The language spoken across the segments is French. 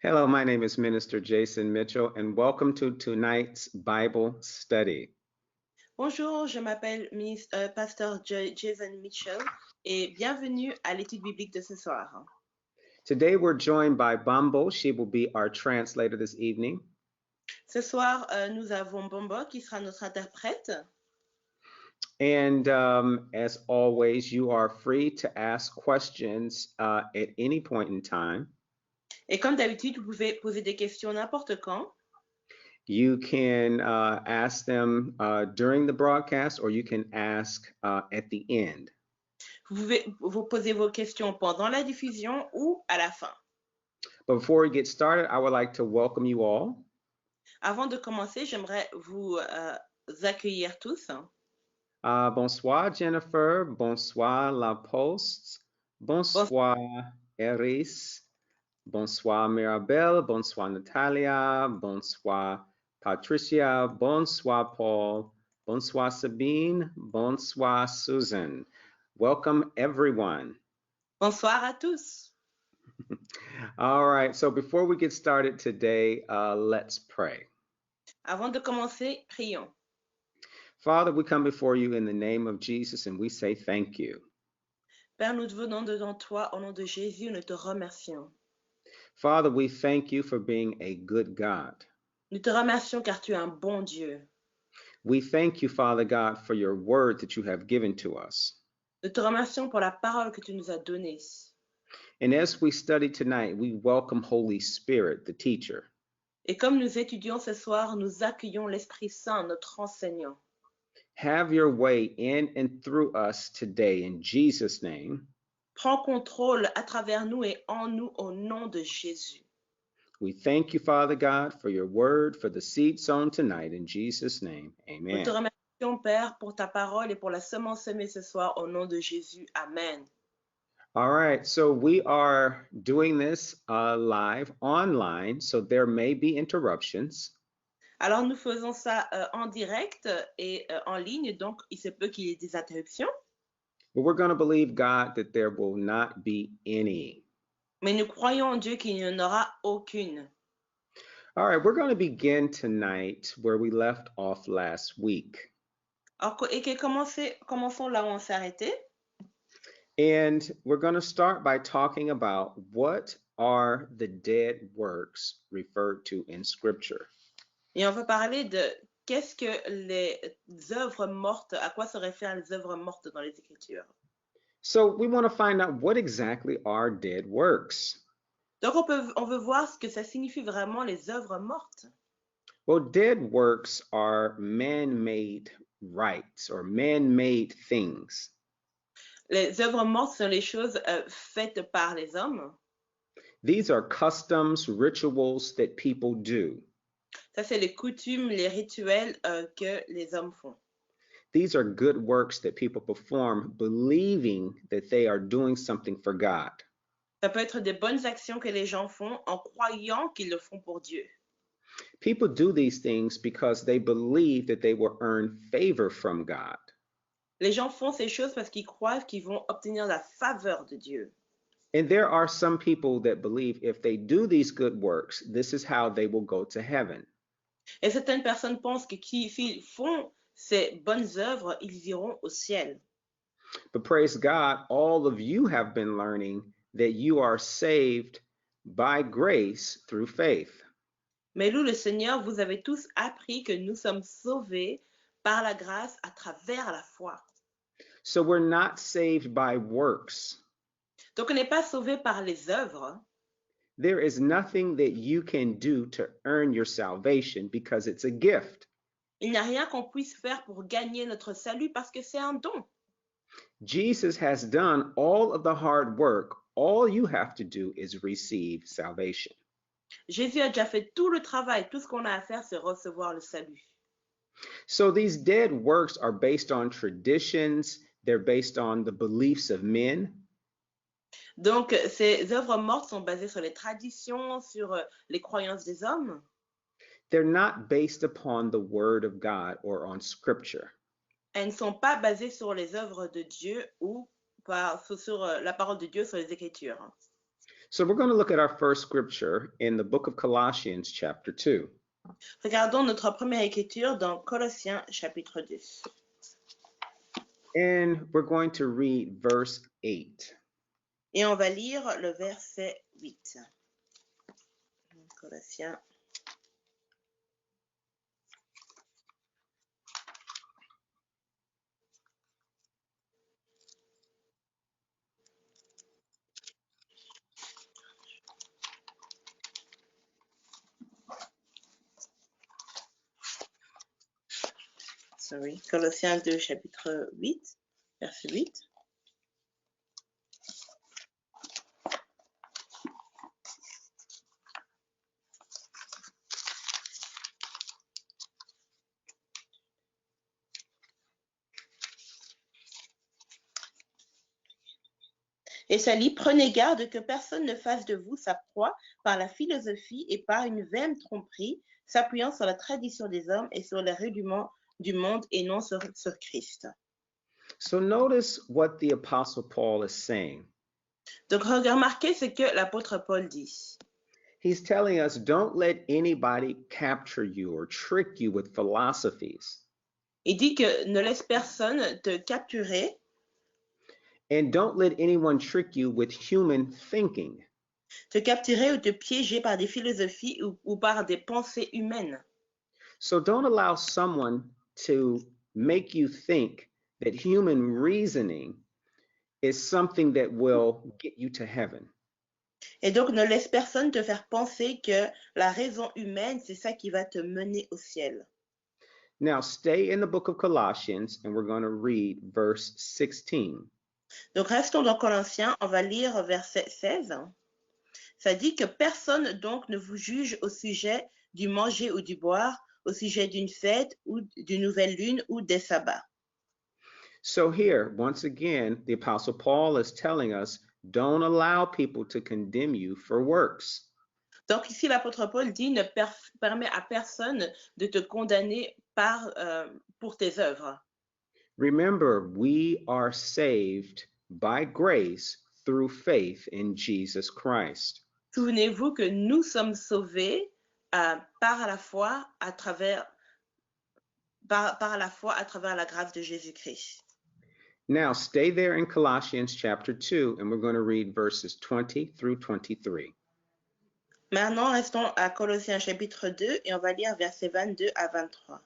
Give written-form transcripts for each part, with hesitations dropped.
Hello, my name is Minister Jason Mitchell, and welcome to tonight's Bible study. Bonjour, je m'appelle Pasteur Jason Mitchell et bienvenue à l'étude biblique de ce soir. Today we're joined by Bambo. She will be our translator this evening. Ce soir, nous avons Bombo qui sera notre interprète. And as always, you are free to ask questions at any point in time. Et comme d'habitude, vous pouvez poser des questions n'importe quand. You can ask them during the broadcast, or you can ask at the end. Vous pouvez vous poser vos questions pendant la diffusion ou à la fin. But before we get started, I would like to welcome you all. Avant de commencer, j'aimerais vous accueillir tous. Bonsoir, Jennifer. Bonsoir, La Poste. Bonsoir, Eris. Bonsoir, Mirabelle. Bonsoir, Natalia. Bonsoir, Patricia. Bonsoir, Paul. Bonsoir, Sabine. Bonsoir, Susan. Welcome, everyone. Bonsoir à tous. All right, so before we get started today, let's pray. Avant de commencer, prions. Father, we come before you in the name of Jesus and we say thank you. Père, nous venons devant toi au nom de Jésus, nous te remercions. Father, we thank you for being a good God. Nous te remercions car tu es un bon Dieu. We thank you, Father God, for your word that you have given to us. Nous te remercions pour la parole que tu nous as donnée. And as we study tonight, we welcome Holy Spirit, the teacher. Et comme nous étudions ce soir, nous accueillons l'Esprit Saint, notre enseignant. Have your way in and through us today in Jesus' name. Prends contrôle à travers nous et en nous au nom de Jésus. We thank you, Father God, for your word, for the seed sown tonight in Jesus' name. Nous te Amen. remercions, Père, pour ta parole et pour la semence semée ce soir au nom de Jésus. Amen. All right, so we are doing this live online, so there may be interruptions. Alors nous faisons ça en direct et en ligne, donc il se peut qu'il y ait des interruptions. But we're going to believe God that there will not be any. Mais nous croyons en Dieu qu'il n'y en aura aucune. All right, we're going to begin tonight where we left off last week. Commençons là où on s'est arrêté. And we're going to start by talking about what are the dead works referred to in Scripture. Et on va parler de qu'est-ce que les œuvres mortes, à quoi se réfèrent les œuvres mortes dans les Écritures. So we want to find out what exactly are dead works. Donc on veut voir ce que ça signifie vraiment les œuvres mortes. Well, dead works are man-made rights or man-made things. Les œuvres mortes sont les choses faites par les hommes. These are customs, rituals that people do. Ça, c'est les coutumes, les rituels que les hommes font. These are good works that people perform believing that they are doing something for God. Ça peut être des bonnes actions que les gens font en croyant qu'ils le font pour Dieu. People do these things because they believe that they will earn favor from God. Les gens font ces choses parce qu'ils croient qu'ils vont obtenir la faveur de Dieu. And there are some people that believe if they do these good works, this is how they will go to heaven. Et certaines personnes pensent que s'ils font ces bonnes œuvres, ils iront au ciel. But praise God, all of you have been learning that you are saved by grace through faith. Mais loue le Seigneur, vous avez tous appris que nous sommes sauvés par la grâce à travers la foi. So we're not saved by works. Donc on n'est pas sauvé par les œuvres. There is nothing that you can do to earn your salvation because it's a gift. Il n'y a rien qu'on puisse faire pour gagner notre salut parce que c'est un don. Jesus has done all of the hard work. All you have to do is receive salvation. Jésus a déjà fait tout le travail. Tout ce qu'on a à faire, c'est recevoir le salut. So these dead works are based on traditions. They're based on the beliefs of men. Donc, ces œuvres mortes sont basées sur les traditions, sur les croyances des hommes. They're not based upon the word of God or on scripture. Elles ne sont pas basées sur les œuvres de Dieu ou sur la parole de Dieu, sur les Écritures. So we're going to look at our first scripture in the book of Colossians, chapter 2. Regardons notre première écriture dans Colossiens chapitre 2. And we're going to read verse 8. Et on va lire le verset 8. Colossiens. Colossiens 2, chapitre 8, verset 8. Et ça lit, prenez garde que personne ne fasse de vous sa proie par la philosophie et par une vaine tromperie, s'appuyant sur la tradition des hommes et sur les rudiments du monde et non sur Christ. So notice what the Apostle Paul is saying. Donc remarquez ce que l'apôtre Paul dit. He's telling us, don't let anybody capture you or trick you with philosophies. Il dit que ne laisse personne te capturer. And don't let anyone trick you with human thinking. Te capturer ou te piéger par des philosophies ou par des pensées humaines. So don't allow someone to make you think that human reasoning is something that will get you to heaven. Et donc ne laisse personne te faire penser que la raison humaine, c'est ça qui va te mener au ciel. Now stay in the book of Colossians and we're going to read verse 16. Donc restons dans Colossiens, on va lire verset 16. Ça dit que personne donc ne vous juge au sujet du manger ou du boire, au sujet d'une fête ou d'une nouvelle lune ou des sabbats. So here, once again, the Apostle Paul is telling us, don't allow people to condemn you for works. Donc ici, l'apôtre Paul dit, ne permet à personne de te condamner pour tes œuvres. Remember, we are saved by grace through faith in Jesus Christ. Souvenez-vous que nous sommes sauvés par la foi à travers la grâce de Jésus-Christ. Now, stay there in Colossians chapter 2, and we're going to read verses 20 through 23. Maintenant, restons à Colossiens chapitre 2 et on va lire versets 22 à 23.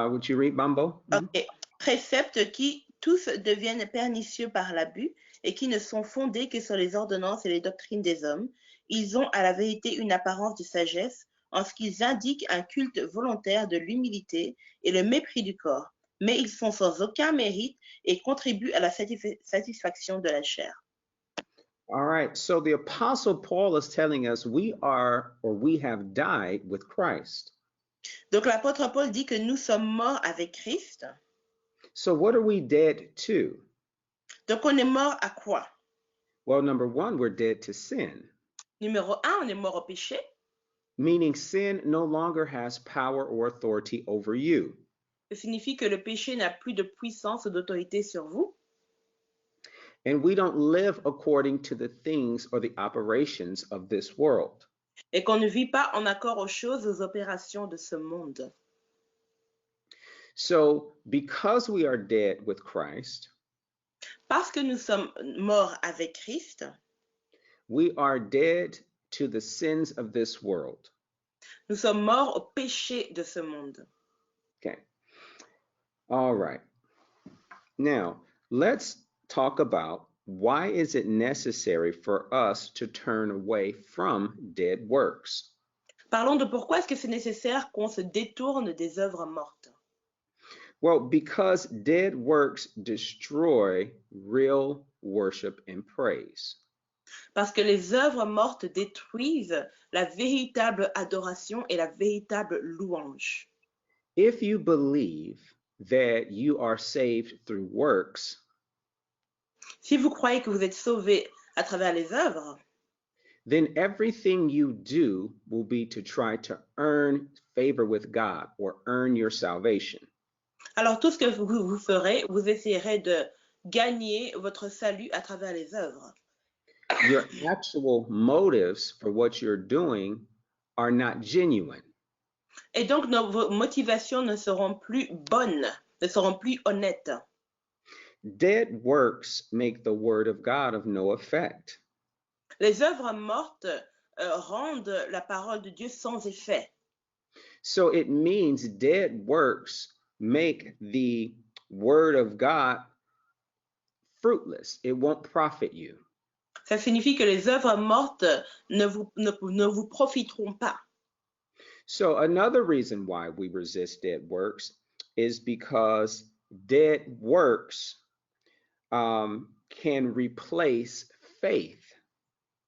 Would you read, Bambo? Ok. Préceptes qui tous deviennent pernicieux par l'abus et qui ne sont fondés que sur les ordonnances et les doctrines des hommes. Ils ont à la vérité une apparence de sagesse en ce qu'ils indiquent un culte volontaire de l'humilité et le mépris du corps, mais ils sont sans aucun mérite et contribuent à la satisfaction de la chair. All right, so the Apostle Paul is telling us we have died with Christ. Donc l'apôtre Paul dit que nous sommes morts avec Christ. So what are we dead to? Donc on est mort à quoi? Well, number one, we're dead to sin. Numéro 1, on est mort au péché. Meaning sin no longer has power or authority over you. Ça signifie que le péché n'a plus de puissance ou d'autorité sur vous. And we don't live according to the things or the operations of this world. Et qu'on ne vit pas en accord aux choses, aux opérations de ce monde. So, because we are dead with Christ, parce que nous sommes morts avec Christ, we are dead to the sins of this world. Nous sommes morts au péché de ce monde. Okay. All right. Now, let's talk about why is it necessary for us to turn away from dead works? Parlons de pourquoi est-ce que c'est nécessaire qu'on se détourne des œuvres mortes. Well, because dead works destroy real worship and praise. Parce que les œuvres mortes détruisent la véritable adoration et la véritable louange. If you believe that you are saved through works, si vous croyez que vous êtes sauvés à travers les œuvres, then everything you do will be to try to earn favor with God or earn your salvation. Alors tout ce que vous ferez, vous essayerez de gagner votre salut à travers les œuvres. Your actual motives for what you're doing are not genuine. Et donc vos motivations ne seront plus bonnes, ne seront plus honnêtes. Dead works make the word of God of no effect. Les œuvres mortes rendent la parole de Dieu sans effet. So it means dead works make the word of God fruitless. It won't profit you. Ça signifie que les œuvres mortes ne vous profiteront pas. So another reason why we resist dead works is because dead works can replace faith.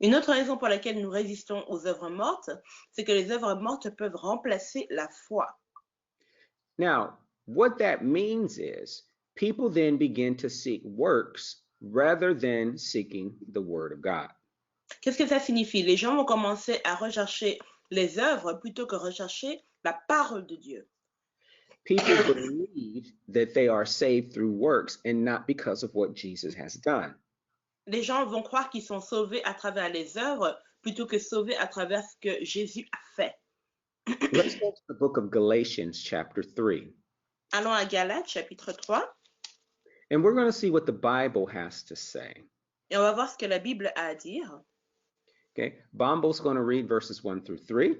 Une autre raison pour laquelle nous résistons aux œuvres mortes, c'est que les œuvres mortes peuvent remplacer la foi. Now, what that means is people then begin to seek works rather than seeking the word of God. Qu'est-ce que ça signifie? Les gens vont commencer à rechercher les œuvres plutôt que rechercher la parole de Dieu. People believe that they are saved through works and not because of what Jesus has done. Les gens vont croire qu'ils sont sauvés à travers les œuvres plutôt que sauvés à travers ce que Jésus a fait. Let's go to the book of Galatians, chapter 3. Allons à Galates, chapitre 3, And we're going to see what the Bible has to say. et on va voir ce que la Bible a à dire. Okay, Bombo's going to read verses 1 through 3.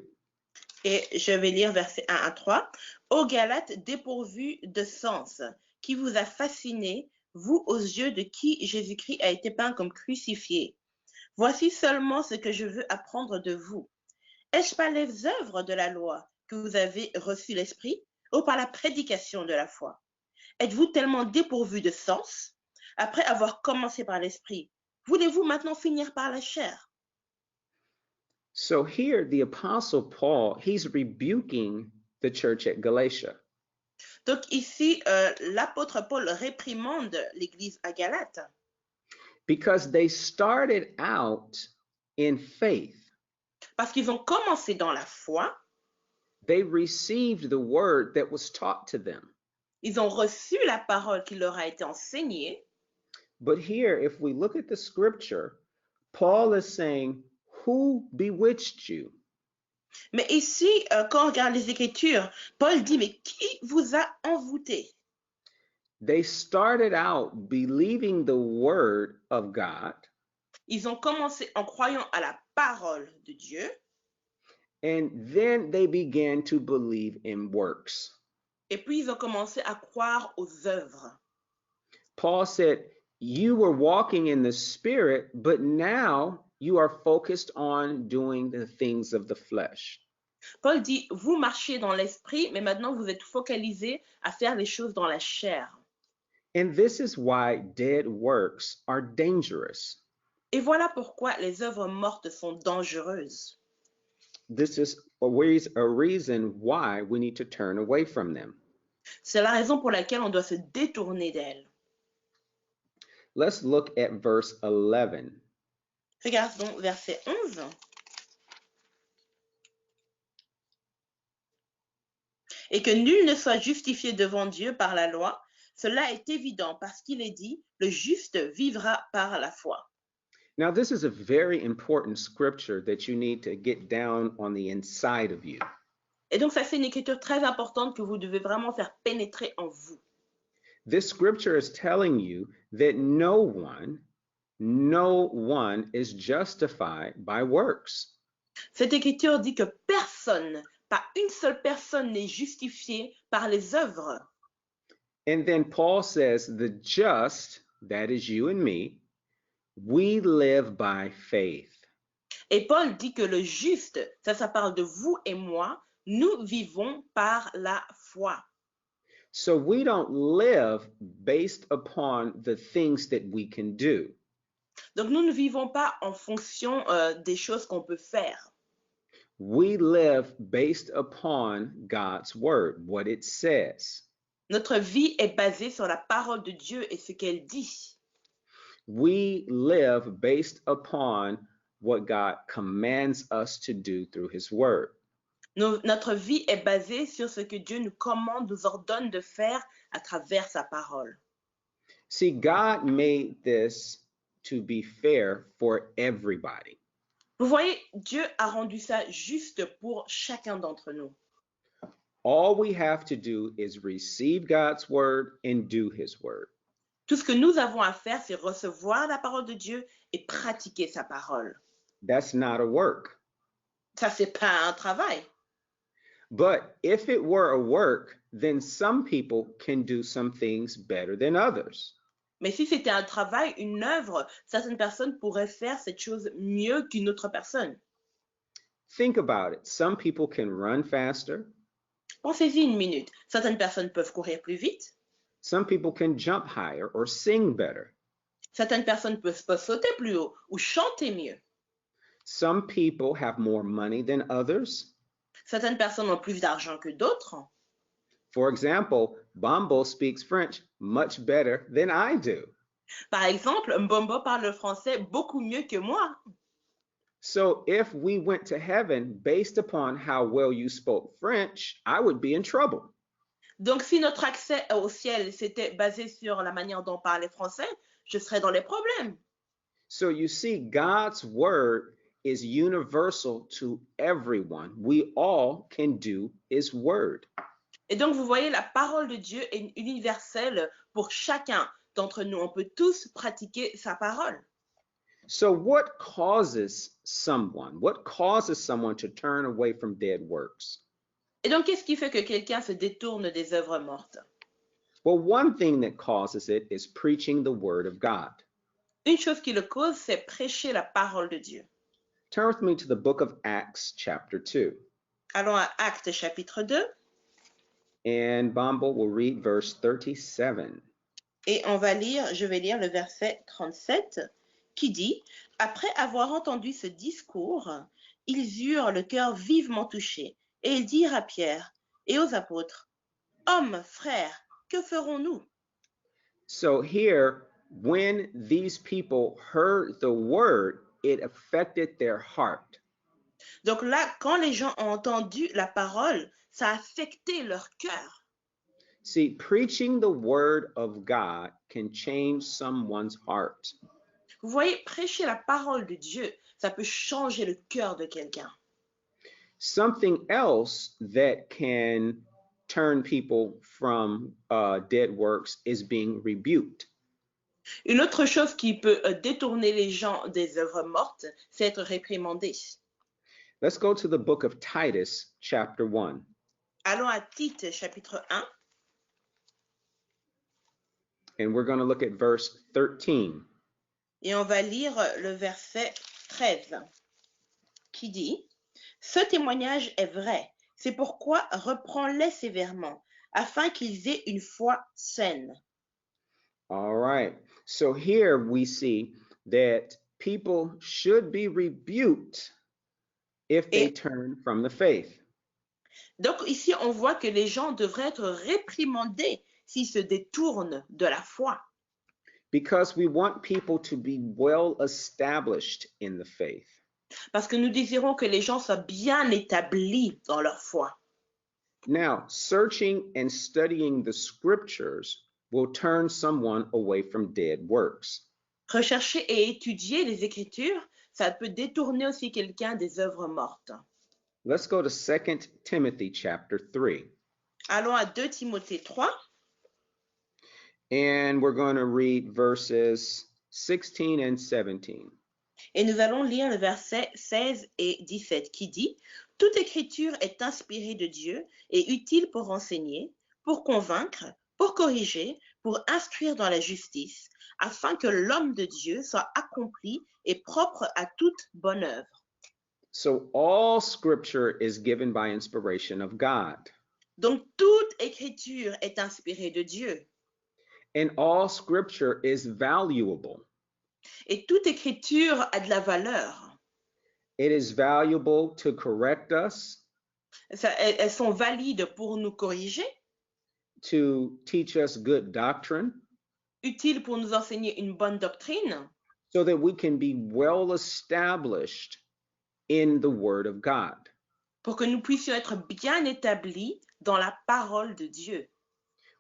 Et je vais lire versets 1 à 3. Ô Galates dépourvus de sens, qui vous a fasciné, vous aux yeux de qui Jésus-Christ a été peint comme crucifié. Voici seulement ce que je veux apprendre de vous. Est-ce par les œuvres de la loi que vous avez reçu l'Esprit ou par la prédication de la foi? Êtes-vous tellement dépourvus de sens? Après avoir commencé par l'Esprit, voulez-vous maintenant finir par la chair? So here, the Apostle Paul, he's rebuking the church at Galatia. Donc ici, l'apôtre Paul réprimande l'Église à Galate Because they started out in faith. parce qu'ils ont commencé dans la foi, They received the word that was taught to them. ils ont reçu la parole qui leur a été enseignée. But here, if we look at the scripture, Paul is saying, who bewitched you? Mais ici, quand on regarde les Écritures, Paul dit, mais qui vous a envoûté? They started out believing the word of God. Ils ont commencé en croyant à la parole de Dieu. And then they began to believe in works. Et puis, ils ont commencé à croire aux œuvres. Paul said, you were walking in the spirit, but now you are focused on doing the things of the flesh. Paul dit, vous marchiez dans l'esprit, mais maintenant vous êtes focalisés à faire les choses dans la chair. And this is why dead works are dangerous. Et voilà pourquoi les œuvres mortes sont dangereuses. This is a reason why we need to turn away from them. C'est la raison pour laquelle on doit se détourner d'elles. Let's look at verse 11. Regardons verset 11. Et que nul ne soit justifié devant Dieu par la loi, cela est évident parce qu'il est dit, le juste vivra par la foi. Now, this is a very important scripture that you need to get down on the inside of you. Et donc ça c'est une écriture très importante que vous devez vraiment faire pénétrer en vous. This scripture is telling you that no one is justified by works. Cette écriture dit que personne, pas une seule personne n'est justifiée par les œuvres. And then Paul says, the just, that is you and me, we live by faith. Et Paul dit que le juste, ça parle de vous et moi, nous vivons par la foi. So we don't live based upon the things that we can do. Donc nous ne vivons pas en fonction des choses qu'on peut faire. We live based upon God's word, what it says. Notre vie est basée sur la parole de Dieu et ce qu'elle dit. We live based upon what God commands us to do through his word. Notre vie est basée sur ce que Dieu nous commande, nous ordonne de faire à travers sa parole. See, God made this to be fair for everybody. Vous voyez, Dieu a rendu ça juste pour chacun d'entre nous. All we have to do is receive God's word and do his word. Tout ce que nous avons à faire, c'est recevoir la parole de Dieu et pratiquer sa parole. That's not a work. Ça, c'est pas un travail. But if it were a work, then some people can do some things better than others. Mais si c'était un travail, une œuvre, certaines personnes pourraient faire cette chose mieux qu'une autre personne. Think about it. Some people can run faster. Pensez-y une minute. Certaines personnes peuvent courir plus vite. Some people can jump higher or sing better. Certaines personnes peuvent sauter plus haut ou chanter mieux. Some people have more money than others. Certaines personnes ont plus d'argent que d'autres. For example, Bombo speaks French much better than I do. Par exemple, Mbombo parle français beaucoup mieux que moi. So if we went to heaven based upon how well you spoke French, I would be in trouble. Donc, si notre accès au ciel s'était basé sur la manière dont on parlait français, je serais dans les problèmes. So you see, God's word is universal to everyone. We all can do his word. Et donc, vous voyez, la parole de Dieu est universelle pour chacun d'entre nous. On peut tous pratiquer sa parole. So what causes someone to turn away from dead works? Et donc, qu'est-ce qui fait que quelqu'un se détourne des œuvres mortes? Well, one thing that causes it is preaching the word of God. Une chose qui le cause, c'est prêcher la parole de Dieu. Turn with me to the book of Acts, chapter 2. Allons à Actes chapitre 2. And Bombo will read verse 37. Et je vais lire le verset 37 qui dit: Après avoir entendu ce discours, ils eurent le cœur vivement touché, et ils dirent à Pierre et aux apôtres: Hommes, frères, que ferons-nous? So here, when these people heard the word, it affected their heart. Donc là, quand les gens ont entendu la parole, ça a affecté leur cœur. See, preaching the word of God can change someone's heart. Vous voyez, prêcher la parole de Dieu, ça peut changer le cœur de quelqu'un. Something else that can turn people from dead works is being rebuked. Une autre chose qui peut détourner les gens des œuvres mortes, c'est être réprimandé. Let's go to the book of Titus, chapter 1. Allons à Tite, chapitre 1. And we're going to look at verse 13. Et on va lire le verset 13 qui dit: Ce témoignage est vrai, c'est pourquoi reprends-les sévèrement, afin qu'ils aient une foi saine. All right. So here we see that people should be rebuked if they turn from the faith. Donc ici, on voit que les gens devraient être réprimandés s'ils se détournent de la foi. Because we want people to be well established in the faith. Parce que nous désirons que les gens soient bien établis dans leur foi. Now, searching and studying the scriptures will turn someone away from dead works. Rechercher et étudier les Écritures, ça peut détourner aussi quelqu'un des œuvres mortes. Let's go to 2 Timothy chapter 3. Allons à 2 Timothée 3. And we're going to read verses 16 and 17. Et nous allons lire le verset 16 et 17 qui dit: Toute écriture est inspirée de Dieu et utile pour enseigner, pour convaincre, pour corriger, pour instruire dans la justice, afin que l'homme de Dieu soit accompli et propre à toute bonne œuvre. So all scripture is given by inspiration of God. Donc toute écriture est inspirée de Dieu. And all scripture is valuable. Et toute écriture a de la valeur. It is valuable to correct us, Elles sont valides pour nous corriger, to teach us good doctrine, utiles pour nous enseigner une bonne doctrine, so that we can be well established in the Word of God. pour que nous puissions être bien établis dans la parole de Dieu.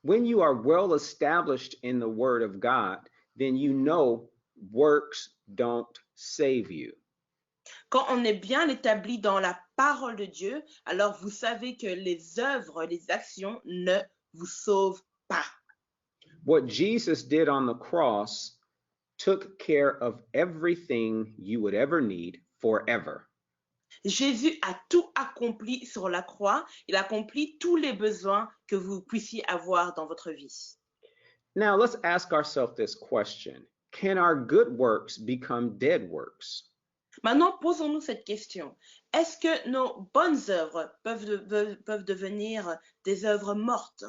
When you are well established in the Word of God, then you know works don't save you. Quand on est bien établi dans la parole de Dieu, alors vous savez que les œuvres, les actions ne vous sauvent pas. What Jesus did on the cross took care of everything you would ever need forever. Jésus a tout accompli sur la croix. Il accomplit tous les besoins que vous puissiez avoir dans votre vie. Now let's ask ourselves this question. Can our good works become dead works? Maintenant, posons-nous cette question. Est-ce que nos bonnes œuvres peuvent devenir des œuvres mortes?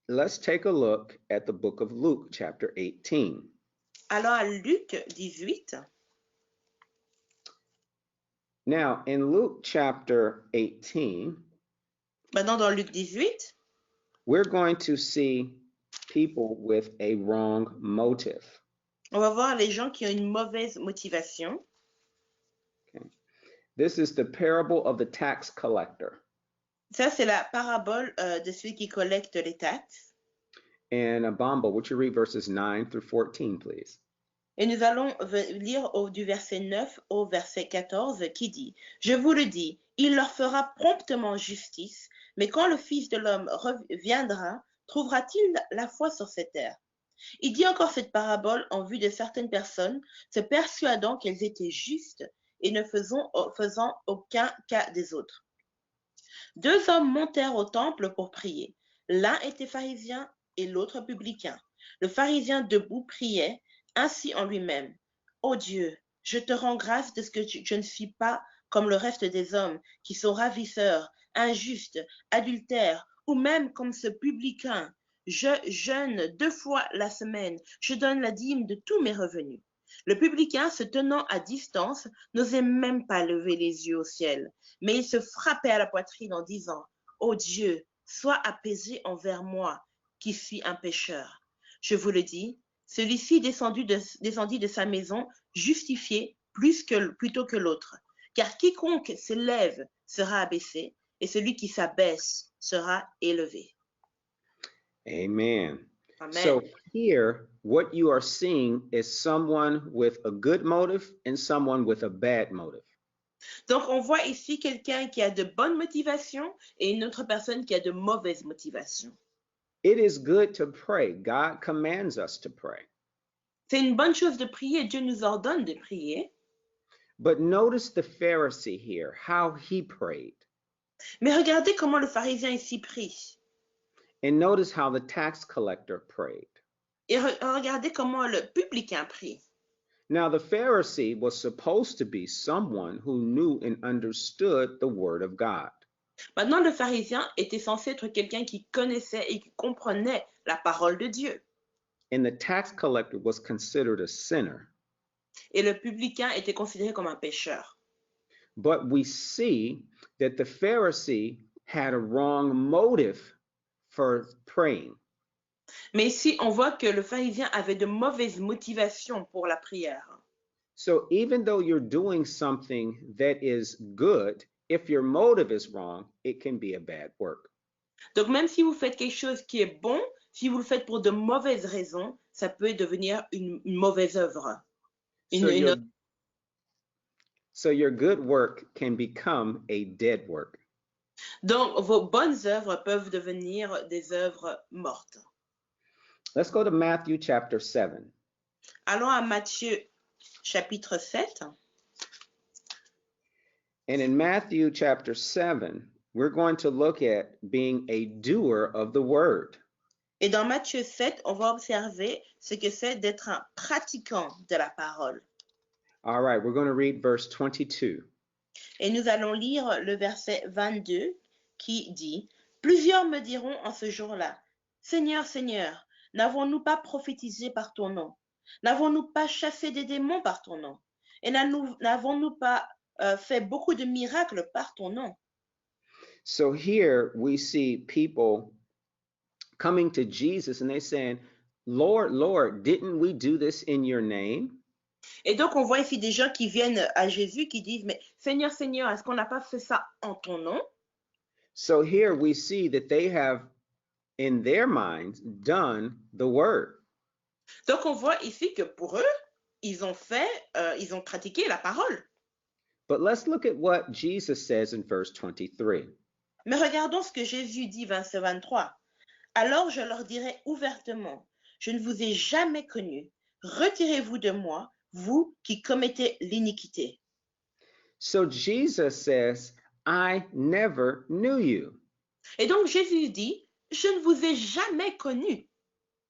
Let's take a look at the book of Luke, chapter 18. Allons à Luc 18. Now, in Luke chapter 18, Maintenant, dans Luc 18, we're going to see people with a wrong motive. on va voir les gens qui ont une mauvaise motivation. Okay. This is the parable of the tax collector. Ça, c'est la parabole de celui qui collecte les taxes. And Bamba, would you read verses 9 through 14, please? Et nous allons lire du verset 9 au verset 14 qui dit « Je vous le dis, il leur fera promptement justice, mais quand le Fils de l'homme reviendra, trouvera-t-il la foi sur cette terre ?» Il dit encore cette parabole en vue de certaines personnes se persuadant qu'elles étaient justes et ne faisant aucun cas des autres. Deux hommes montèrent au temple pour prier. L'un était pharisien et l'autre publicain. Le pharisien debout priait ainsi en lui-même. Ô Dieu, je te rends grâce de ce que je ne suis pas comme le reste des hommes qui sont ravisseurs, injustes, adultères, ou même comme ce publicain. Je jeûne 2 fois la semaine, je donne la dîme de tous mes revenus. Le publicain, se tenant à distance, n'osait même pas lever les yeux au ciel, mais il se frappait à la poitrine en disant, Ô Dieu, sois apaisé envers moi, qui suis un pécheur. Je vous le dis, celui-ci descendit de sa maison justifié plutôt que l'autre. Car quiconque s'élève sera abaissé, et celui qui s'abaisse sera élevé. Amen. Amen. So here, what you are seeing is someone with a good motive and someone with a bad motive. Donc, on voit ici quelqu'un qui a de bonnes motivations et une autre personne qui a de mauvaises motivations. It is good to pray. God commands us to pray. C'est une bonne chose de prier. Dieu nous ordonne de prier. But notice the Pharisee here, how he prayed. Mais regardez comment le pharisien ici prie. And notice how the tax collector prayed. Et regardez comment le publicain prie. Now, the Pharisee was supposed to be someone who knew and understood the Word of God. Maintenant, le pharisien était censé être quelqu'un qui connaissait et qui comprenait la parole de Dieu. And the tax collector was considered a sinner. Et le publicain était considéré comme un pécheur. But we see that the Pharisee had a wrong motive for praying. Mais ici, on voit que le pharisien avait de mauvaises motivations pour la prière. So even though you're doing something that is good, if your motive is wrong, it can be a bad work. Donc même si vous faites quelque chose qui est bon, si vous le faites pour de mauvaises raisons, ça peut devenir une mauvaise œuvre. So your good work can become a dead work. Donc vos bonnes œuvres peuvent devenir des œuvres mortes. Let's go to Matthew chapter 7. Allons à Matthieu chapitre 7. And in Matthew chapter 7, we're going to look at being a doer of the word. Et dans Matthieu 7, on va observer ce que c'est d'être un pratiquant de la parole. All right, we're going to read verse 22. Et nous allons lire le verset 22 qui dit « Plusieurs me diront en ce jour-là, Seigneur, Seigneur, n'avons-nous pas prophétisé par ton nom? N'avons-nous pas chassé des démons par ton nom? Et n'avons-nous pas fait beaucoup de miracles par ton nom? » So here we see people coming to Jesus and they saying, Lord, Lord, didn't we do this in your name? Et donc, on voit ici des gens qui viennent à Jésus qui disent, mais Seigneur, Seigneur, est-ce qu'on n'a pas fait ça en ton nom? So here we see that they have in their minds done the word. Donc, on voit ici que pour eux, ils ont pratiqué la parole. But let's look at what Jesus says in verse 23. Mais regardons ce que Jésus dit, verset 23. Alors je leur dirai ouvertement, je ne vous ai jamais connus. Retirez-vous de moi, vous qui commettez l'iniquité. So Jesus says, I never knew you. Et donc Jésus dit, je ne vous ai jamais connus.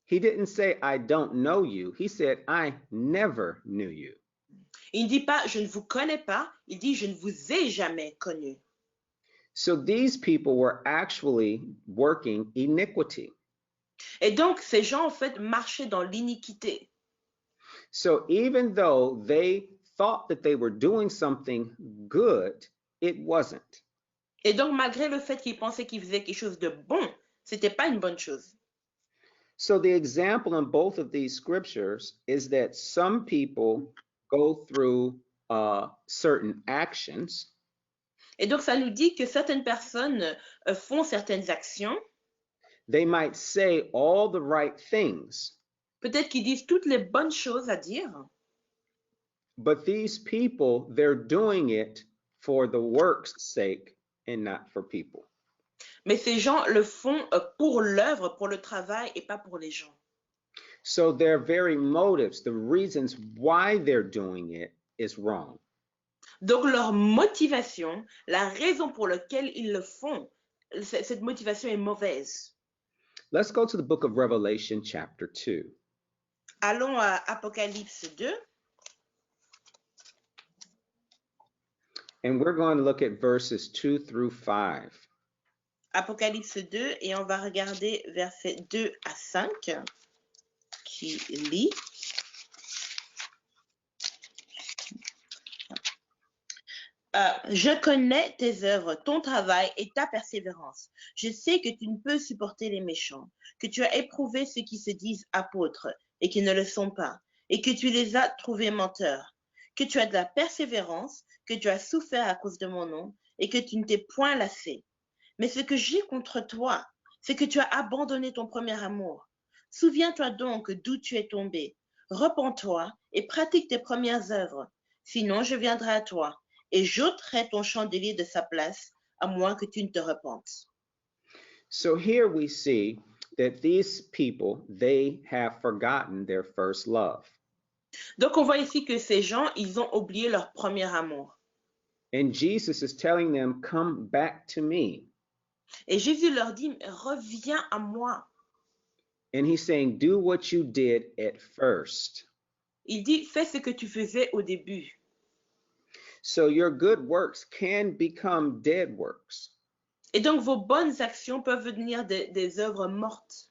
He didn't say, I don't know you. He said, I never knew you. Il ne dit pas, je ne vous connais pas, il dit, je ne vous ai jamais connus. So these people were actually working iniquity. Et donc ces gens, en fait, marchaient dans l'iniquité. So even though they thought that they were doing something good, it wasn't. Et donc malgré le fait qu'ils pensaient qu'ils faisaient quelque chose de bon, c'était pas une bonne chose. So the example in both of these scriptures is that some people go through certain actions. Et donc ça nous dit que certaines personnes font certaines actions. They might say all the right things. Peut-être qu'ils disent toutes les bonnes choses à dire. But these people, they're doing it for the work's sake and not for people. Mais ces gens le font pour l'œuvre, pour le travail et pas pour les gens. So their very motives, the reasons why they're doing it is wrong. Donc leur motivation, la raison pour laquelle ils le font, cette motivation est mauvaise. Let's go to the book of Revelation chapter 2. Allons à Apocalypse 2. And we're going to look at verses 2 through 5. Apocalypse 2 et on va regarder versets 2 à 5 qui lit. Je connais tes œuvres, ton travail et ta persévérance. Je sais que tu ne peux supporter les méchants, que tu as éprouvé ceux qui se disent apôtres et qui ne le sont pas, et que tu les as trouvés menteurs, que tu as de la persévérance, que tu as souffert à cause de mon nom et que tu ne t'es point lassé. Mais ce que j'ai contre toi, c'est que tu as abandonné ton premier amour. Souviens-toi donc d'où tu es tombé. Repens-toi et pratique tes premières œuvres. Sinon, je viendrai à toi et j'ôterai ton chandelier de sa place, à moins que tu ne te repentes. So here we see that these people, they have forgotten their first love. Donc, on voit ici que ces gens, ils ont oublié leur premier amour. And Jesus is telling them, come back to me. Et Jésus leur dit, reviens à moi. And he's saying, do what you did at first. Il dit, fais ce que tu faisais au début. So your good works can become dead works. Et donc, vos bonnes actions peuvent devenir des œuvres mortes.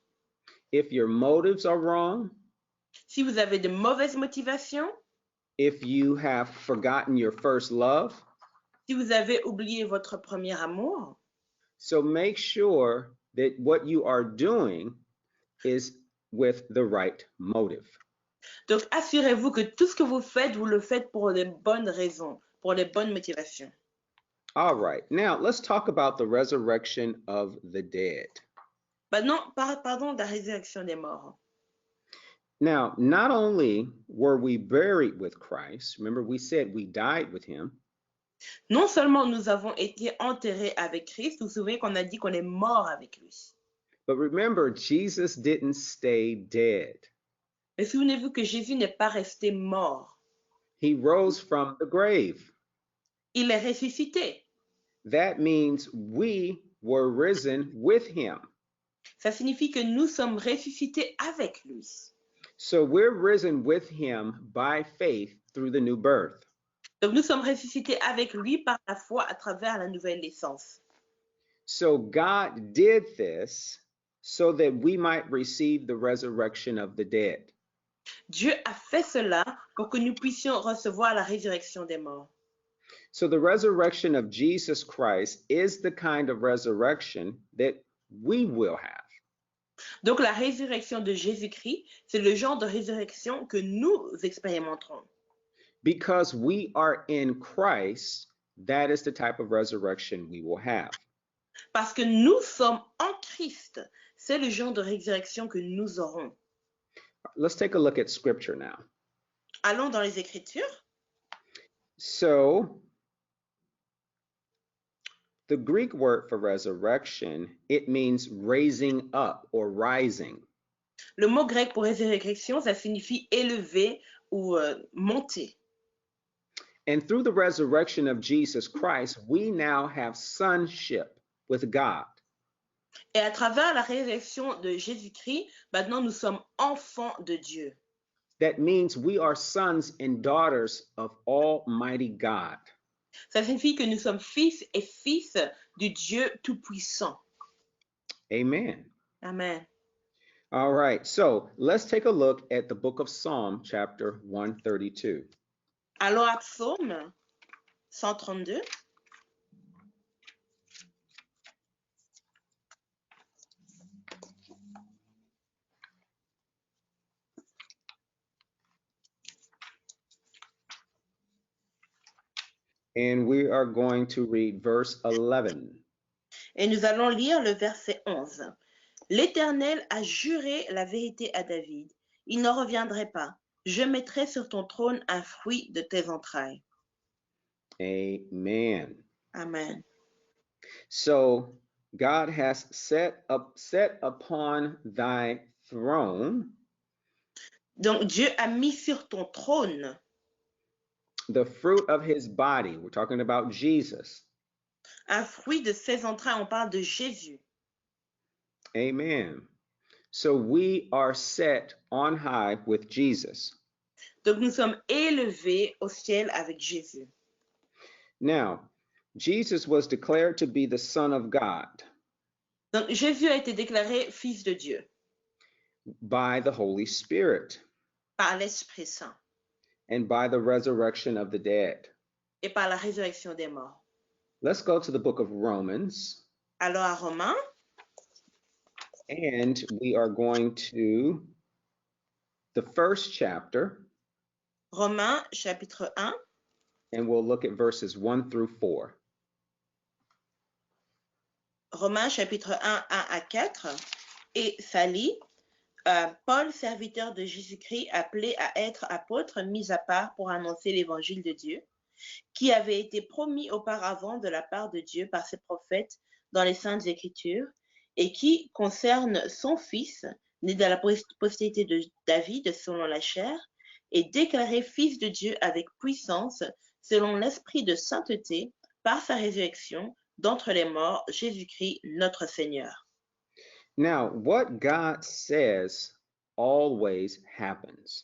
If your motives are wrong, Si vous avez de mauvaises motivations, if you have forgotten your first love, si vous avez oublié votre premier amour, so make sure that what you are doing is with the right motive. donc assurez-vous que tout ce que vous le faites pour les bonnes raisons, pour les bonnes motivations. All right, now let's talk about the resurrection of the dead. Maintenant, pardon de la résurrection des morts. Now, not only were we buried with Christ, remember we said we died with him, Non seulement nous avons été enterrés avec Christ, vous vous souvenez qu'on a dit qu'on est mort avec lui. but remember, Jesus didn't stay dead. Mais souvenez-vous que Jésus n'est pas resté mort. He rose from the grave. Il est ressuscité. That means we were risen with him. Ça signifie que nous sommes ressuscités avec lui. So we're risen with him by faith through the new birth. Donc nous sommes ressuscités avec lui par la foi à travers la nouvelle naissance. So God did this so that we might receive the resurrection of the dead. Dieu a fait cela pour que nous puissions recevoir la résurrection des morts. So the resurrection of Jesus Christ is the kind of resurrection that we will have. Donc la résurrection de Jésus-Christ, c'est le genre de résurrection que nous expérimenterons. Because we are in Christ, that is the type of resurrection we will have. Parce que nous sommes en Christ. C'est le genre de résurrection que nous aurons. Let's take a look at scripture now. Allons dans les Écritures. So, the Greek word for resurrection, it means raising up or rising. Le mot grec pour résurrection, ça signifie élever ou monter. And through the resurrection of Jesus Christ, we now have sonship with God. Et à travers la résurrection de Jésus-Christ, maintenant nous sommes enfants de Dieu. That means we are sons and daughters of Almighty God. Ça signifie que nous sommes fils et fils du Dieu Tout-Puissant. Amen. Amen. All right, so let's take a look at the book of Psalm, chapter 132. Allons à Psaume 132. And we are going to read verse 11. Et nous allons lire le verset 11. L'Éternel a juré la vérité à David. Il n'en reviendrait pas. Je mettrai sur ton trône un fruit de tes entrailles. Amen. Amen. So God has set upon thy throne Donc Dieu a mis sur ton trône the fruit of his body. We're talking about Jesus. un fruit de ses entrailles. On parle de Jésus. Amen. So we are set on high with Jesus. Donc nous sommes élevés au ciel avec Jésus. Now, Jesus was declared to be the Son of God Donc Jésus a été déclaré fils de Dieu by the Holy Spirit par l'Esprit Saint and by the resurrection of the dead. et par la résurrection des morts. Let's go to the book of Romans, Alors à Romains, and we are going to the first chapter, Romains chapitre 1, and we'll look at verses 1 through 4. Romains chapitre 1, 1 à 4, et ça lit, Paul, serviteur de Jésus-Christ, appelé à être apôtre, mis à part pour annoncer l'évangile de Dieu, qui avait été promis auparavant de la part de Dieu par ses prophètes dans les Saintes Écritures, et qui concerne son fils, né de la postérité de David selon la chair, et déclaré fils de Dieu avec puissance, selon l'esprit de sainteté, par sa résurrection d'entre les morts, Jésus-Christ notre Seigneur. Now, what God says always happens.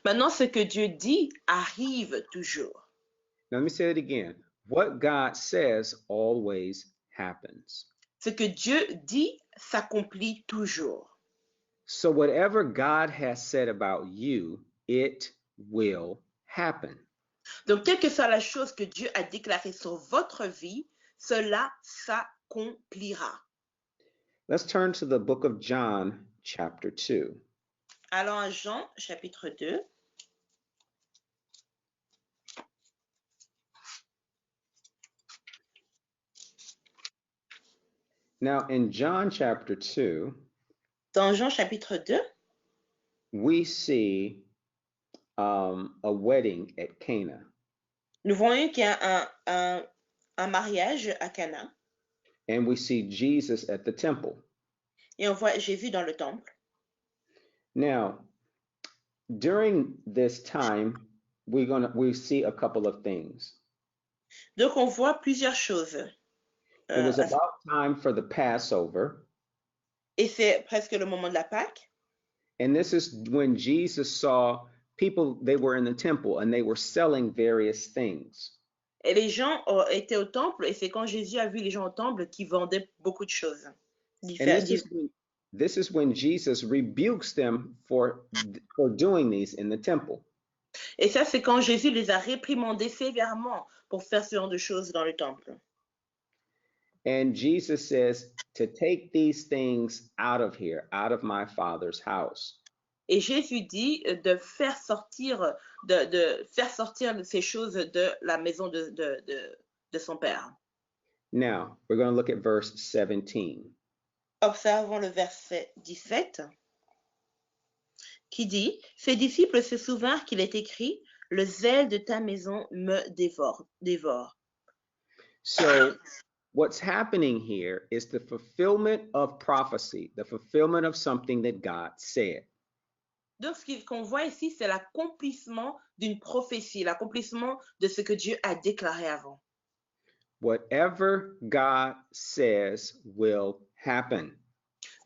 Maintenant, ce que Dieu dit arrive toujours. Now, let me say it again. What God says always happens. Ce que Dieu dit s'accomplit toujours. So whatever God has said about you, it will happen. Donc, quelle que soit la chose que Dieu a déclarée sur votre vie, cela s'accomplira. Let's turn to the book of John, chapter 2. Allons à Jean, chapitre 2. Now, in John chapter 2, Dans Jean, chapitre 2, we see a wedding at Cana. nous voyons qu'il y a un mariage à Cana. And we see Jesus at the temple. Et on voit Jésus dans le temple. Now, during this time, we see a couple of things. Donc, on voit plusieurs choses. It was about time for the Passover. Et c'est presque le moment de la Pâque. And this is when Jesus saw people, they were in the temple and they were selling various things. Et les gens étaient au temple, et c'est quand Jésus a vu les gens au temple qui vendaient beaucoup de choses. And this is when Jesus rebukes them for doing these in the temple. Et ça, c'est quand Jésus les a réprimandés sévèrement pour faire ce genre de choses dans le temple. And Jesus says to take these things out of here, out of my Father's house. Et Jésus dit de faire sortir, de faire sortir ces choses de la maison de son Père. Now, we're going to look at verse 17. Observons le verset 17 qui dit, ses disciples se souvinrent qu'il est écrit, le zèle de ta maison me dévore. So, what's happening here is the fulfillment of prophecy, the fulfillment of something that God said. Donc, qu'on voit ici, c'est l'accomplissement d'une prophétie, l'accomplissement de ce que Dieu a déclaré avant. Whatever God says will happen.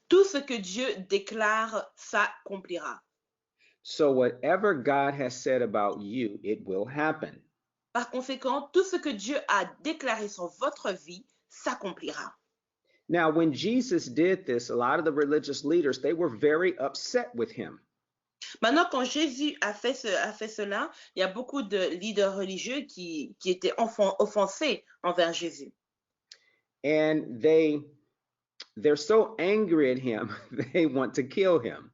Tout ce que Dieu déclare s'accomplira. So whatever God has said about you, it will happen. Par conséquent, tout ce que Dieu a déclaré sur votre vie s'accomplira. Now, when Jesus did this, a lot of the religious leaders, they were very upset with him. Maintenant, quand Jésus a fait cela, il y a beaucoup de leaders religieux qui étaient offensés envers Jésus. And they're so angry at him, they want to kill him.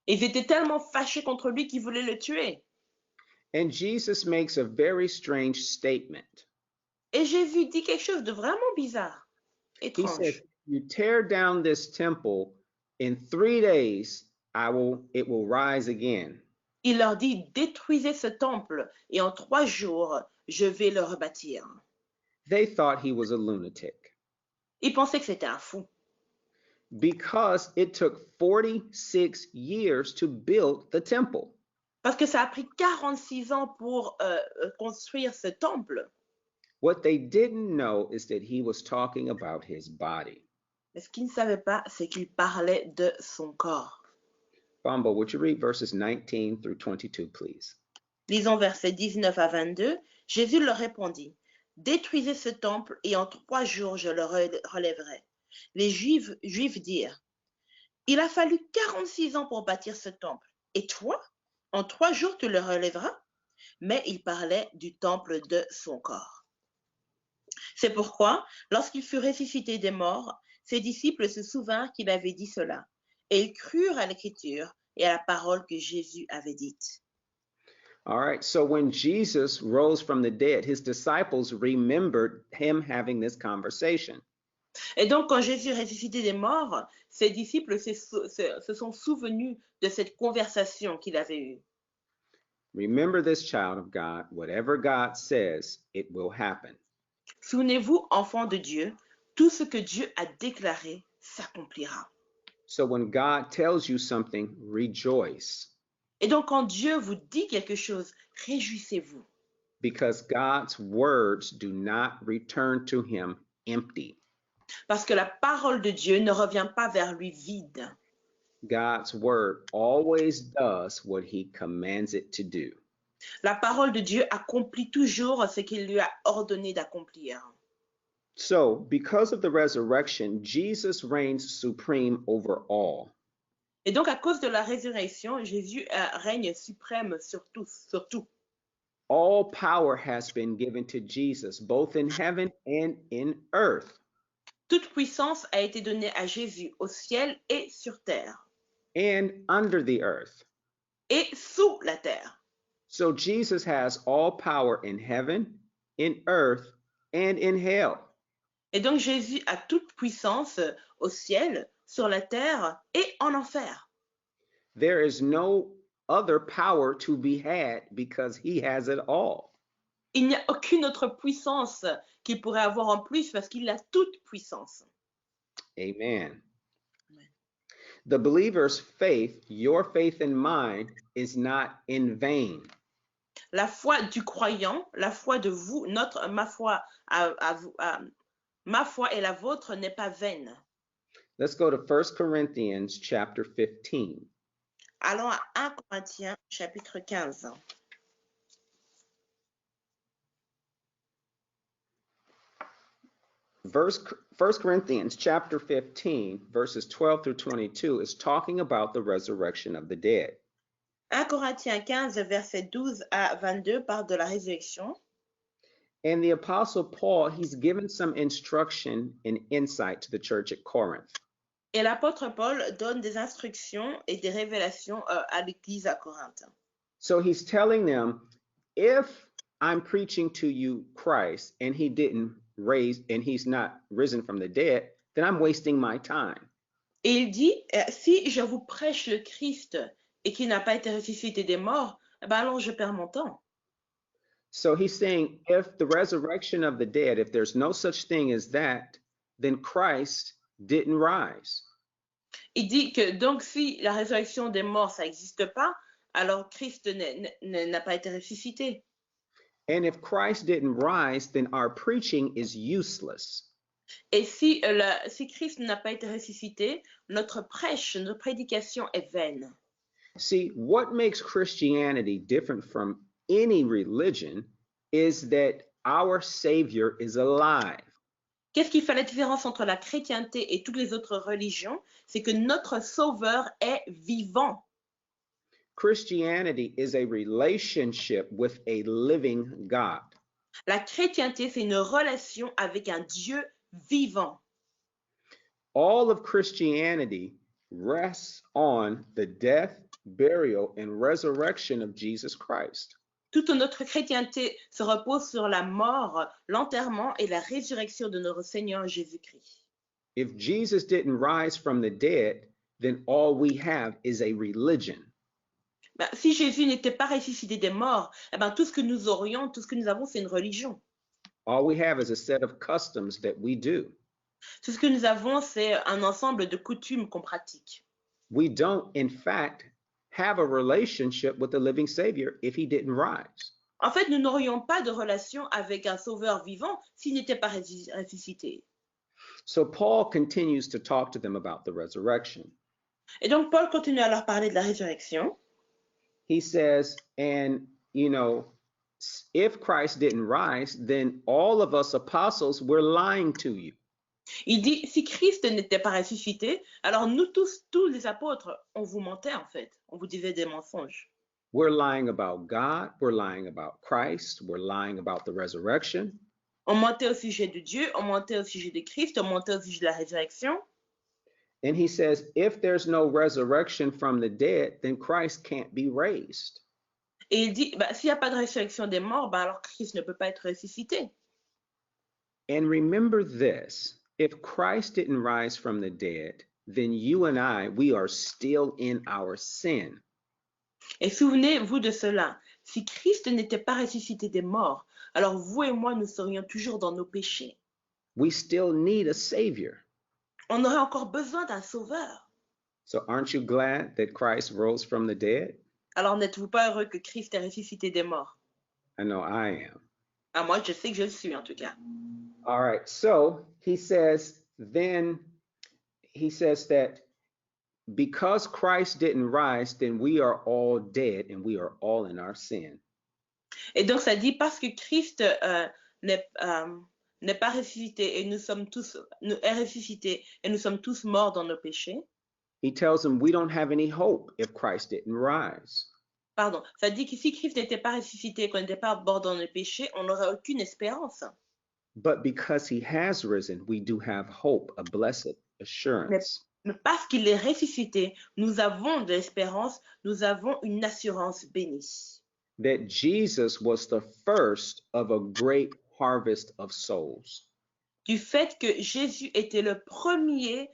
Ils étaient tellement fâchés contre lui qu'ils voulaient le tuer. And Jesus makes a very strange statement. Et Jésus dit quelque chose de vraiment bizarre, He étrange. says, you tear down this temple, in 3 days, it will rise again. Il leur dit, détruisez ce temple et en 3 jours, je vais le rebâtir. They thought he was a lunatic Ils pensaient que c'était un fou. because it took 46 years to build the temple. Parce que ça a pris 46 ans pour construire ce temple. What they didn't know is that he was talking about his body. Mais ce qu'ils ne savaient pas, c'est qu'il parlait de son corps. Bambo, would you read verses 19 through 22, please? Lisons versets 19 à 22. Jésus leur répondit, détruisez ce temple et en 3 jours je le relèverai. Les Juifs dirent, il a fallu 46 ans pour bâtir ce temple. Et toi, en 3 jours tu le relèveras? Mais il parlait du temple de son corps. C'est pourquoi, lorsqu'il fut ressuscité des morts, ses disciples se souvinrent qu'il avait dit cela, et ils crurent à l'écriture et à la parole que Jésus avait dite. All right, so when Jesus rose from the dead, his disciples remembered him having this conversation. Et donc, quand Jésus est ressuscité des morts, ses disciples se sont souvenus de cette conversation qu'il avait eue. Remember this, child of God, whatever God says, it will happen. Souvenez-vous, enfants de Dieu, tout ce que Dieu a déclaré s'accomplira. So when God tells you something, rejoice. Et donc, quand Dieu vous dit quelque chose, réjouissez-vous. Because God's words do not return to him empty. Parce que la parole de Dieu ne revient pas vers lui vide. God's word always does what he commands it to do. La parole de Dieu accomplit toujours ce qu'il lui a ordonné d'accomplir. So, because of the resurrection, Jesus reigns supreme over all. Et donc, à cause de la résurrection, Jésus règne suprême sur tout. All power has been given to Jesus, both in heaven and in earth. Toute puissance a été donnée à Jésus au ciel et sur terre. And under the earth. Et sous la terre. So Jesus has all power in heaven, in earth, and in hell. Et donc Jésus a toute puissance au ciel, sur la terre et en enfer. There is no other power to be had because he has it all. Il n'y a aucune autre puissance qu'il pourrait avoir en plus parce qu'il a toute puissance. Amen. The believer's faith, your faith and mine, is not in vain. La foi du croyant, la foi de vous, ma foi et la vôtre n'est pas vaine. Let's go to 1 Corinthians chapter 15. Allons à 1 Corinthiens chapitre 15. First Corinthians chapter 15, verses 12 through 22 is talking about the resurrection of the dead. 1 Corinthiens 15, verset 12 à 22 parle de la résurrection. And the Apostle Paul, he's given some instruction and insight to the church at Corinth. Et l'apôtre Paul donne des instructions et des révélations à l'église à Corinthe. So he's telling them, if I'm preaching to you Christ and he didn't raise and he's not risen from the dead, then I'm wasting my time. Et il dit, si je vous prêche le Christ et qu'il n'a pas été ressuscité des morts, eh ben alors je perds mon temps. So he's saying, if the resurrection of the dead, if there's no such thing as that, then Christ didn't rise. Il dit que donc si la résurrection des morts, ça n'existe pas, alors Christ n'a pas été ressuscité. And if Christ didn't rise, then our preaching is useless. Et si Christ n'a pas été ressuscité, notre prêche, notre prédication est vaine. See, what makes Christianity different from any religion is that our Savior is alive. Qu'est-ce qui fait la différence entre la chrétienté et toutes les autres religions? C'est que notre Sauveur est vivant. Christianity is a relationship with a living God. La chrétienté, c'est une relation avec un Dieu vivant. All of Christianity rests on the death, burial, and resurrection of Jesus Christ. Toute notre chrétienté se repose sur la mort, l'enterrement et la résurrection de notre Seigneur Jésus-Christ. If Jesus didn't rise from the dead, then all we have is a religion. Ben, si Jésus n'était pas ressuscité des morts, eh ben, tout ce que nous aurions, tout ce que nous avons, c'est une religion. All we have is a set of customs that we do. Tout ce que nous avons, c'est un ensemble de coutumes qu'on pratique. We don't, in fact, have a relationship with the living Savior if he didn't rise. En fait, nous n'aurions pas de relation avec un sauveur vivant s'il n'était pas ressuscité. So Paul continues to talk to them about the resurrection. Et donc, Paul continue à leur parler de la résurrection. He says, and you know, if Christ didn't rise, then all of us apostles were lying to you. Il dit, si Christ n'était pas ressuscité, alors nous tous les apôtres, on vous mentait en fait, on vous disait des mensonges. We're lying about God, we're lying about Christ, we're lying about the resurrection. On mentait au sujet de Dieu, on mentait au sujet de Christ, on mentait au sujet de la résurrection. And he says, if there's no resurrection from the dead, then Christ can't be raised. Et il dit, bah, s'il n'y a pas de résurrection des morts, bah, alors Christ ne peut pas être ressuscité. And remember this, if Christ didn't rise from the dead, then you and I, we are still in our sin. Et souvenez-vous de cela. Si Christ n'était pas ressuscité des morts, alors vous et moi, nous serions toujours dans nos péchés. We still need a Savior. On aurait encore besoin d'un sauveur. So aren't you glad that Christ rose from the dead? Alors n'êtes-vous pas heureux que Christ ait ressuscité des morts? I know I am. Ah, moi, je sais que je le suis en tout cas. All right, so he says, then he says that because Christ didn't rise, then we are all dead and we are all in our sin. Et donc ça dit parce que Christ n'est pas ressuscité et nous sommes tous morts dans nos péchés. He tells them we don't have any hope if Christ didn't rise. Pardon, ça dit que si Christ n'était pas ressuscité, qu'on n'était pas mort dans nos péchés, on n'aurait aucune espérance. But because he has risen, we do have hope, a blessed assurance. Mais parce qu'il est ressuscité, nous avons de l'espérance, nous avons une assurance bénie. That Jesus was the first of a great harvest of souls. Du fait que Jésus était le premier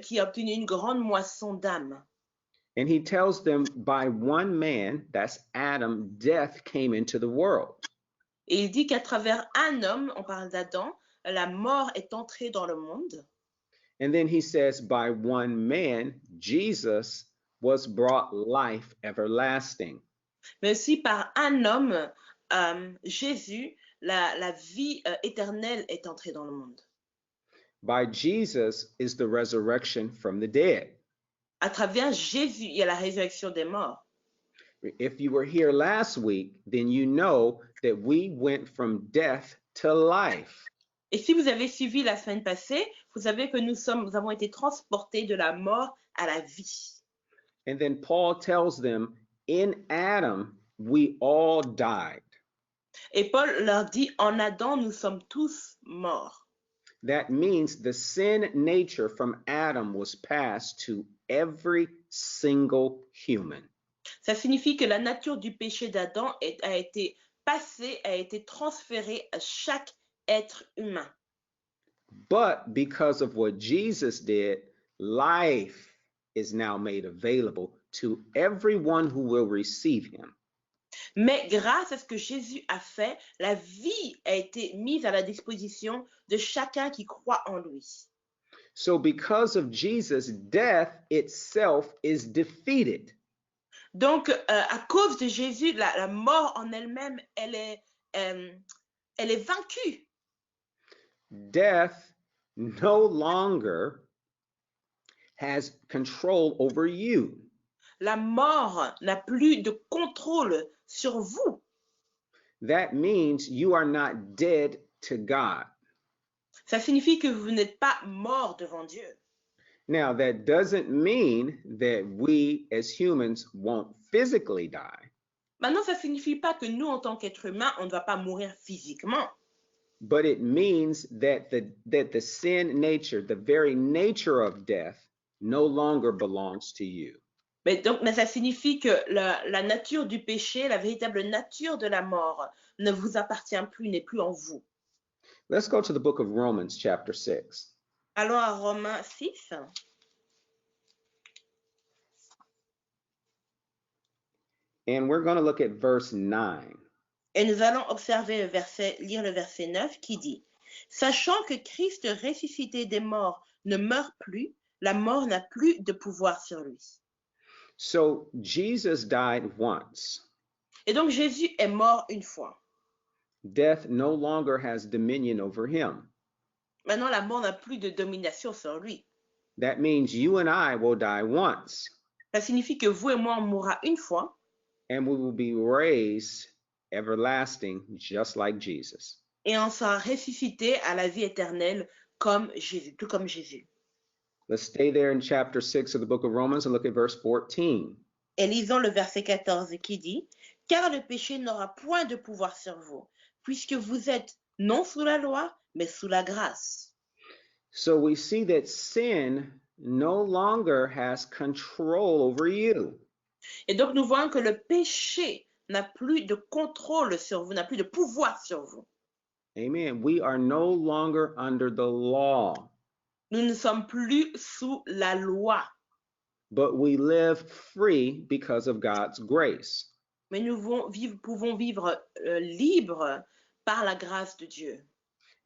qui a obtenu une grande moisson d'âmes. And he tells them by one man, that's Adam, death came into the world. Et il dit qu'à travers un homme, on parle d'Adam, la mort est entrée dans le monde. And then he says, by one man, Jesus was brought life everlasting. Mais aussi par un homme, Jésus, la vie éternelle est entrée dans le monde. By Jesus is the resurrection from the dead. À travers Jésus, il y a la résurrection des morts. If you were here last week, then you know that we went from death to life. Et si vous avez suivi la semaine passée, vous savez que nous avons été transportés de la mort à la vie. And then Paul tells them, in Adam, we all died. Et Paul leur dit, en Adam, nous sommes tous morts. That means the sin nature from Adam was passed to every single human. Ça signifie que la nature du péché d'Adam a été passée, a été transférée à chaque être humain. But because of what Jesus did, life is now made available to everyone who will receive him. Mais grâce à ce que Jésus a fait, la vie a été mise à la disposition de chacun qui croit en lui. So because of Jesus, death itself is defeated. Donc, à cause de Jésus, la mort en elle-même, elle est vaincue. Death no longer has control over you. La mort n'a plus de contrôle sur vous. That means you are not dead to God. Ça signifie que vous n'êtes pas mort devant Dieu. Now, that doesn't mean that we as humans won't physically die. Maintenant, ça signifie pas que nous, en tant qu'êtres humains, on ne va pas mourir physiquement. But it means that the sin nature, the very nature of death, no longer belongs to you. Mais ça signifie que la nature du péché, la véritable nature de la mort, ne vous appartient plus, n'est plus en vous. Let's go to the book of Romans, chapter 6. Allons à Romains 6. And we're going to look at verse 9. Et nous allons observer lire le verset 9 qui dit: Sachant que Christ ressuscité des morts ne meurt plus, la mort n'a plus de pouvoir sur lui. So Jesus died once. Et donc Jésus est mort une fois. Death no longer has dominion over him. Maintenant, la mort n'a plus de domination sur lui. That means you and I will die once. Ça signifie que vous et moi, on mourra une fois. And we will be raised everlasting, just like Jesus. Et on sera ressuscité à la vie éternelle comme Jésus, tout comme Jésus. Let's stay there in chapter 6 of the book of Romans and look at verse 14. Et lisons le verset 14 qui dit: Car le péché n'aura point de pouvoir sur vous, puisque vous êtes non sous la loi, mais sous la grâce. So we see that sin no longer has control over you. Et donc nous voyons que le péché n'a plus de contrôle sur vous, n'a plus de pouvoir sur vous. Amen. We are no longer under the law. Nous ne sommes plus sous la loi. But we live free because of God's grace. Mais nous pouvons vivre libres par la grâce de Dieu.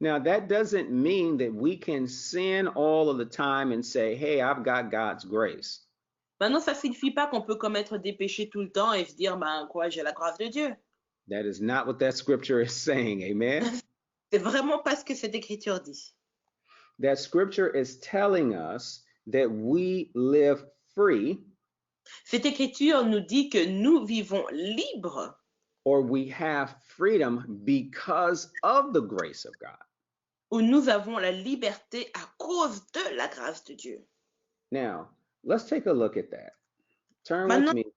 Now, that doesn't mean that we can sin all of the time and say, hey, I've got God's grace. Maintenant, ça ne signifie pas qu'on peut commettre des péchés tout le temps et se dire, ben quoi, j'ai la grâce de Dieu. That is not what that scripture is saying. Amen. C'est vraiment pas ce que cette écriture dit. That scripture is telling us that we live free. Cette écriture nous dit que nous vivons libres. Or we have freedom because of the grace of God. Où nous avons la liberté à cause de la grâce de Dieu. Now, let's take a look at that. Turn Maintenant, with me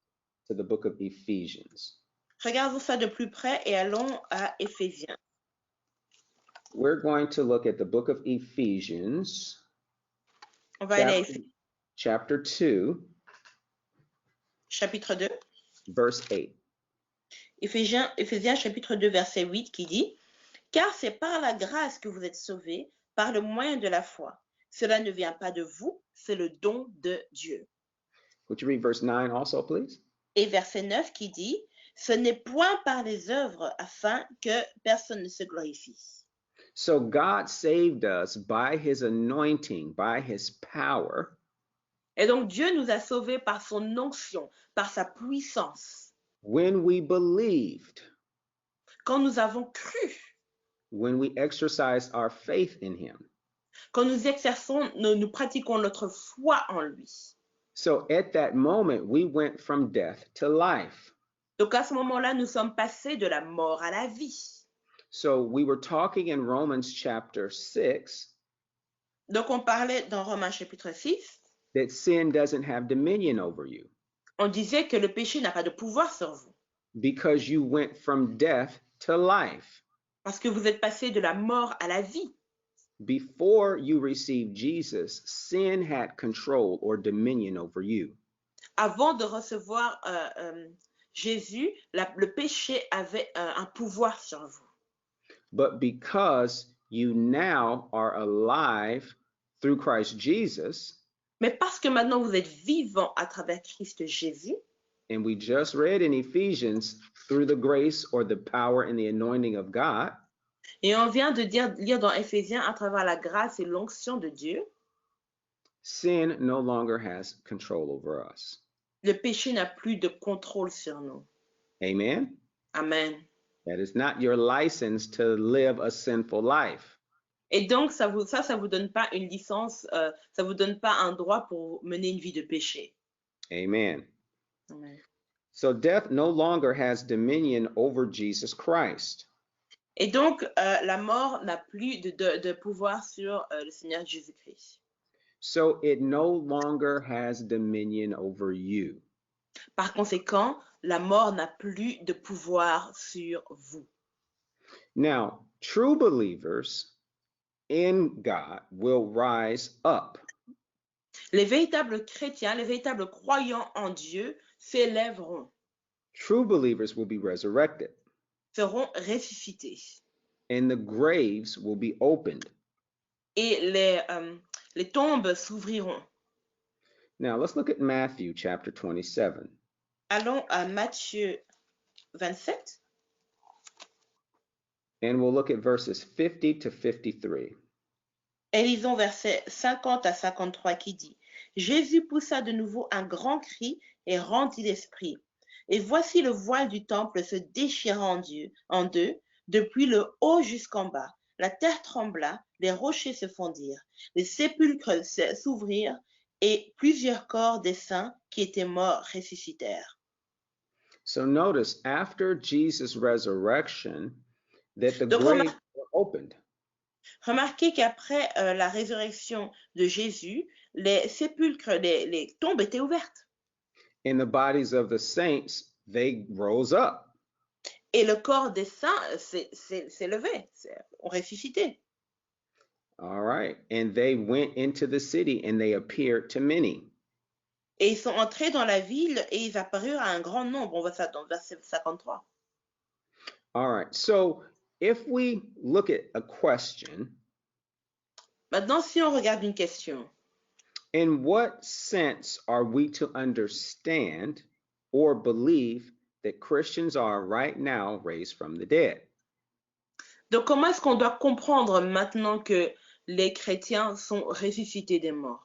to the book of Ephesians. Regardons ça de plus près et allons à Éphésiens. We're going to look at the book of Ephesians, On va aller à chapter 2, chapitre 2. verse 8. Éphésiens chapitre 2, verset 8 qui dit: Car c'est par la grâce que vous êtes sauvés, par le moyen de la foi. Cela ne vient pas de vous, c'est le don de Dieu. Would you read verse 9 also, please? Et verset 9 qui dit: Ce n'est point par les œuvres afin que personne ne se glorifie. So God saved us by his anointing, by his power. Et donc Dieu nous a sauvés par son onction, par sa puissance. When we believed. Quand nous avons cru. When we exercised our faith in him. Quand nous pratiquons notre foi en lui. So at that moment, we went from death to life. Donc à ce moment-là, nous sommes passés de la mort à la vie. So we were talking in Romans chapter 6. Donc on parlait dans Romains chapitre 6. That sin doesn't have dominion over you. On disait que le péché n'a pas de pouvoir sur vous. Because you went from death to life. Parce que vous êtes passé de la mort à la vie. before you received Jesus, sin had control or dominion over you. Avant de recevoir Jésus, le péché avait un pouvoir sur vous. But because you now are alive through Christ Jesus, Mais parce que maintenant vous êtes vivant à travers Christ Jésus, and we just read in Ephesians, through the grace or the power and the anointing of God, et on vient de lire dans Éphésiens à travers la grâce et l'onction de Dieu, sin no longer has control over us. le péché n'a plus de contrôle sur nous. Amen. Amen. That is not your license to live a sinful life. Et donc, ça vous donne pas une licence, ça vous donne pas un droit pour mener une vie de péché. Amen. Amen. So death no longer has dominion over Jesus Christ. Et donc, la mort n'a plus de pouvoir sur le Seigneur Jésus-Christ. So it no longer has dominion over you. Par conséquent, la mort n'a plus de pouvoir sur vous. Now, true believers in God will rise up. Les véritables chrétiens, les véritables croyants en Dieu s'élèveront, True believers will be resurrected, seront ressuscités. and the graves will be opened. Et les tombes s'ouvriront. Now, let's look at Matthew chapter 27. Allons à Matthieu 27 And we'll look at verses 50 to 53. et lisons versets 50 à 53 qui dit: Jésus poussa de nouveau un grand cri et rendit l'esprit. Et voici le voile du temple se déchira en deux, depuis le haut jusqu'en bas. La terre trembla, les rochers se fondirent, les sépulcres s'ouvrirent, et plusieurs corps des saints qui étaient morts ressuscitèrent. So notice, after Jesus' resurrection, that the Donc, graves were opened. Remarquez qu'après la résurrection de Jésus, les sépulcres, les tombes étaient ouvertes. And the bodies of the saints, they rose up. Et le corps des saints s'est levé, ont ressuscité. All right. And they went into the city and they appeared to many. Et ils sont entrés dans la ville et ils apparurent à un grand nombre. On voit ça dans verset 53. All right. So if we look at a question, Maintenant, si on regarde une question, in what sense are we to understand or believe that Christians are right now raised from the dead? donc comment est-ce qu'on doit comprendre maintenant que les chrétiens sont ressuscités des morts?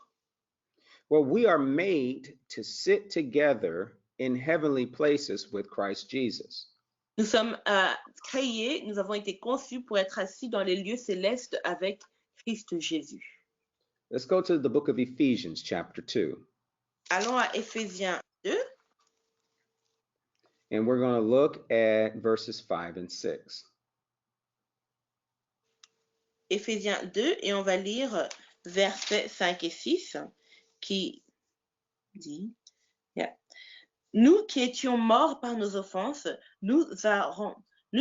Well, we are made to sit together in heavenly places with Christ Jesus. Nous sommes créés, nous avons été conçus pour être assis dans les lieux célestes avec Christ Jésus. Let's go to the book of Ephesians, chapter 2. Allons à Éphésiens 2 And we're going to look at verses 5 and 6. Éphésiens 2 et on va lire versets 5 et 6 qui dit Nous qui étions morts par nos offenses, nous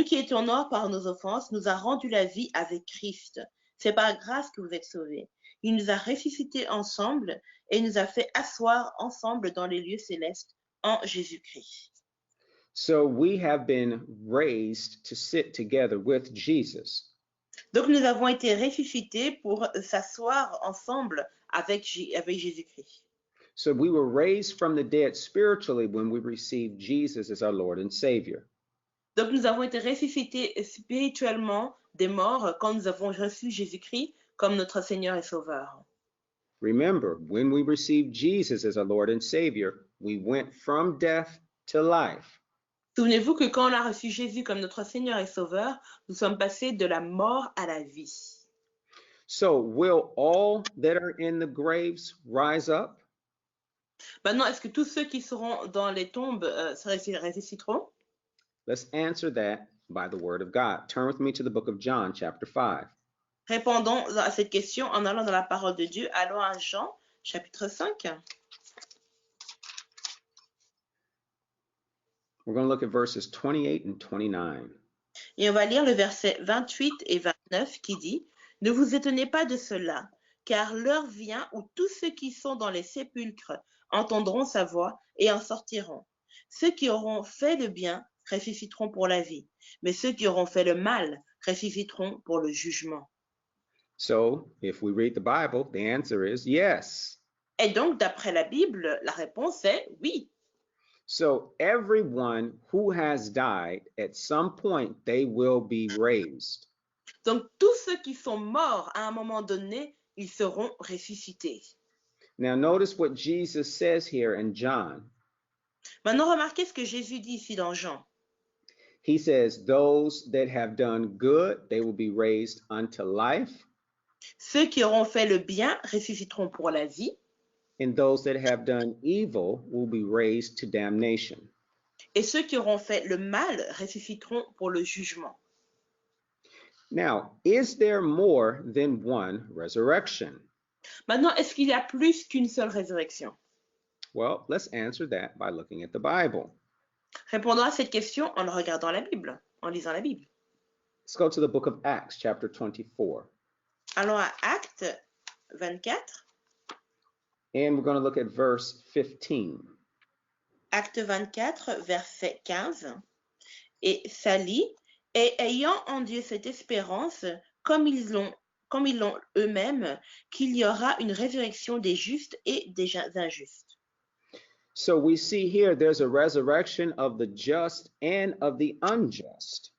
qui étions morts par nos offenses, nous a rendu la vie avec Christ. C'est par grâce que vous êtes sauvés. Il nous a ressuscités ensemble et nous a fait asseoir ensemble dans les lieux célestes en Jésus-Christ. So we have been raised to sit together with Jesus. Donc nous avons été ressuscités pour s'asseoir ensemble avec Jésus-Christ. So we were raised from the dead spiritually when we received Jesus as our Lord and Savior. Donc nous avons été ressuscités spirituellement des morts quand nous avons reçu Jésus-Christ comme notre Seigneur et Sauveur. Remember, when we received Jesus as our Lord and Savior, we went from death to life. Souvenez-vous que quand on a reçu Jésus comme notre Seigneur et Sauveur, nous sommes passés de la mort à la vie. So will all that are in the graves rise up? Maintenant, est-ce que tous ceux qui seront dans les tombes se ressusciteront? Let's answer that by the word of God. Turn with me to the book of John, chapter 5. Répondons à cette question en allant dans la parole de Dieu. Allons à Jean, chapitre 5. We're going to look at verses 28 and 29. Et on va lire le verset 28 et 29 qui dit Ne vous étonnez pas de cela, car l'heure vient où tous ceux qui sont dans les sépulcres entendront sa voix et en sortiront. Ceux qui auront fait le bien ressusciteront pour la vie, mais ceux qui auront fait le mal ressusciteront pour le jugement. So if we read the Bible, the answer is yes. Et donc, d'après la Bible, la réponse est oui. So everyone who has died, at some point, they will be raised. Donc, tous ceux qui sont morts à un moment donné, ils seront ressuscités. Now notice what Jesus says here in John. Maintenant, remarquez ce que Jésus dit ici dans Jean. He says, those that have done good, they will be raised unto life. Ceux qui auront fait le bien ressusciteront pour la vie, And those that have done evil will be raised to damnation. et ceux qui auront fait le mal ressusciteront pour le jugement. Now, is there more than one resurrection? Maintenant, est-ce qu'il y a plus qu'une seule résurrection? Well, let's answer that by looking at the Bible. Répondons à cette question en regardant la Bible, en lisant la Bible. Let's go to the book of Acts, chapter 24. Allons à Actes 24, And we're going to look at verse 15. Acte 24, verset 15. Et ça lit, et ayant en Dieu cette espérance, comme ils l'ont eux-mêmes, qu'il y aura une résurrection des justes et des injustes. So we see here there's a resurrection of the just and of the unjust.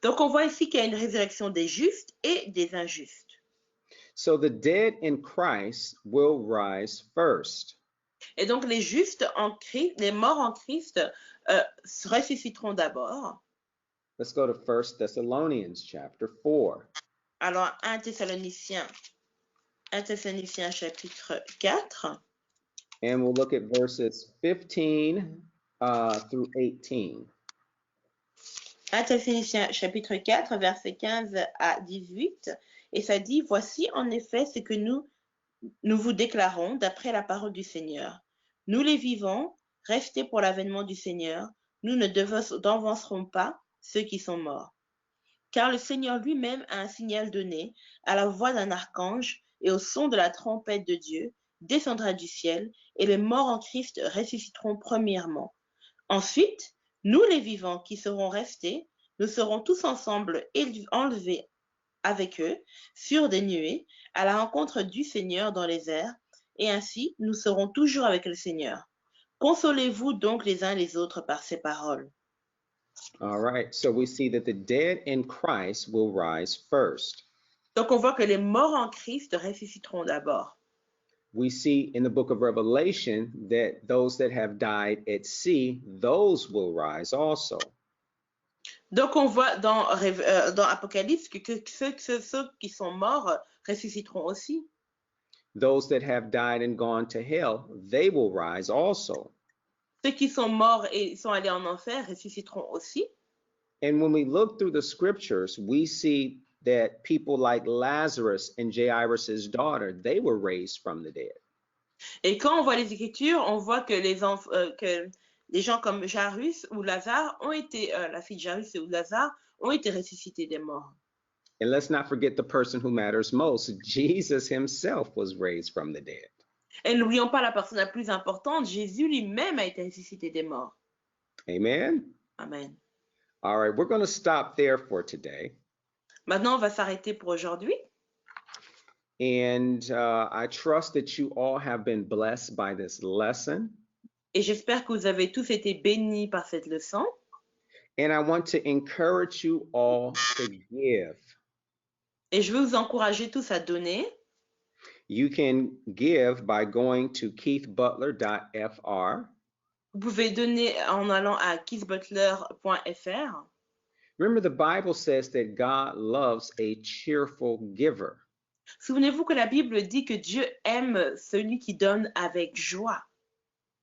Donc on voit ici qu'il y a une résurrection des justes et des injustes. So the dead in Christ will rise first. Et donc les justes en Christ, les morts en Christ ressusciteront d'abord. Let's go to 1 Thessalonians chapter 4. Alors 1 Thessaloniciens chapitre 4. And we'll look at verses 15 through 18. 1 Thessaloniciens chapitre 4, verset 15 à 18. Et ça dit, voici en effet ce que nous vous déclarons d'après la parole du Seigneur. Nous les vivants, restés pour l'avènement du Seigneur, nous ne devancerons pas ceux qui sont morts. Car le Seigneur lui-même a un signal donné, à la voix d'un archange et au son de la trompette de Dieu, descendra du ciel, et les morts en Christ ressusciteront premièrement. Ensuite, nous les vivants qui serons restés, nous serons tous ensemble enlevés avec eux sur des nuées à la rencontre du Seigneur dans les airs, et ainsi nous serons toujours avec le Seigneur. Consolez-vous donc les uns les autres par ces paroles. All right, so we see that the dead in Christ will rise first. Donc on voit que les morts en Christ ressusciteront d'abord. We see in the book of Revelation that those that have died at sea, those will rise also. Donc on voit dans Apocalypse que ceux qui sont morts ressusciteront aussi. Those that have died and gone to hell, they will rise also. Ceux qui sont morts et sont allés en enfer ressusciteront aussi. And when we look through the scriptures, we see that people like Lazarus and Jairus' daughter, they were raised from the dead. Et quand on voit les Écritures, on voit que les gens comme Jairus ou Lazare ont été, la fille de Jairus ou Lazare, ont été ressuscités des morts. And let's not forget the person who matters most. Jesus himself was raised from the dead. Et n'oublions pas la personne la plus importante, Jésus lui-même a été ressuscité des morts. Amen. Amen. All right, we're going to stop there for today. Maintenant, on va s'arrêter pour aujourd'hui. And I trust that you all have been blessed by this lesson. Et j'espère que vous avez tous été bénis par cette leçon. And I want to encourage you all to give. Et je veux vous encourager tous à donner. You can give by going to keithbutler.fr. Vous pouvez donner en allant à keithbutler.fr. Remember, the Bible says that God loves a cheerful giver. Souvenez-vous que la Bible dit que Dieu aime celui qui donne avec joie.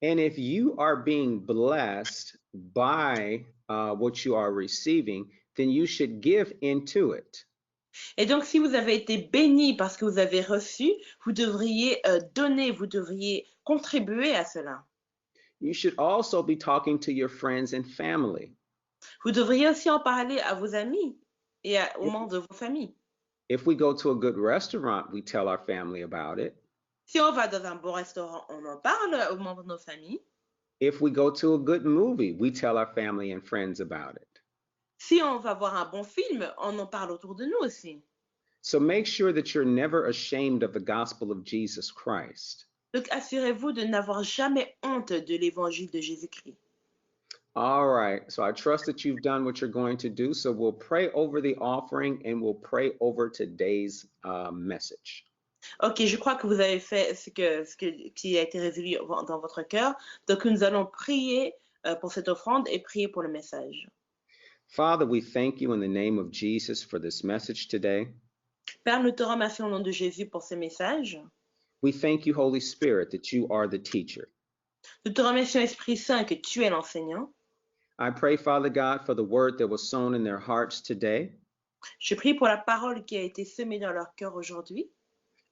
And if you are being blessed by what you are receiving, then you should give into it. Et donc, si vous avez été béni parce que vous avez reçu, vous devriez donner, vous devriez contribuer à cela. You should also be talking to your friends and family. Vous devriez aussi en parler à vos amis et aux membres de vos familles. If we go to a good restaurant, we tell our family about it. Si on va dans un bon restaurant, on en parle aux membres de nos familles. If we go to a good movie, we tell our family and friends about it. Si on va voir un bon film, on en parle autour de nous aussi. So make sure that you're never ashamed of the gospel of Jesus Christ. Donc assurez-vous de n'avoir jamais honte de l'évangile de Jésus-Christ. All right, so I trust that you've done what you're going to do. So we'll pray over the offering and we'll pray over today's message. Ok, je crois que vous avez fait qui a été résolu dans votre cœur. Donc nous allons prier pour cette offrande et prier pour le message. Father, we thank you in the name of Jesus for this message today. Père, nous te remercions au nom de Jésus pour ce message. We thank you, Holy Spirit, that you are the teacher. Nous te remercions, Esprit Saint, que tu es l'enseignant. I pray, Father God, for the word that was sown in their hearts today. Je prie pour la parole qui a été semée dans leur cœur aujourd'hui.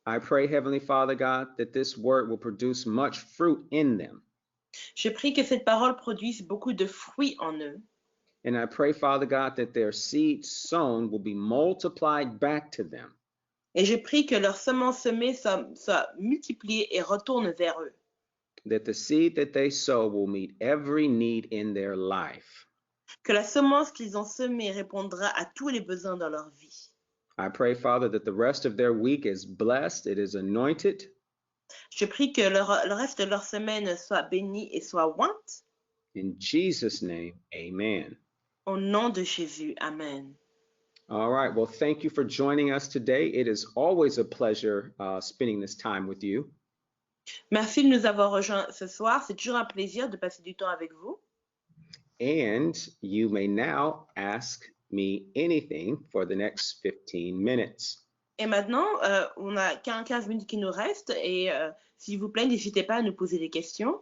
I pray, Heavenly Father God, that this word will produce much fruit in them. Je prie que cette parole produise beaucoup de fruits en eux. And I pray, Father God, that their seed sown will be multiplied back to them. Et je prie que leur semence semée soit multipliée et retourne vers eux. That the seed that they sow will meet every need in their life. Que la semence qu'ils ont semée répondra à tous les besoins dans leur vie. I pray, Father, that the rest of their week is blessed, it is anointed. Je prie que le reste de leur semaine soit béni et soit ointe. In Jesus' name, amen. Au nom de Jésus, amen. All right, well, thank you for joining us today. It is always a pleasure spending this time with you. Merci de nous avoir rejoints ce soir. C'est toujours un plaisir de passer du temps avec vous. And you may now ask me anything for the next 15 minutes. Et maintenant, on a 15 minutes qui nous restent et s'il vous plaît, n'hésitez pas à nous poser des questions.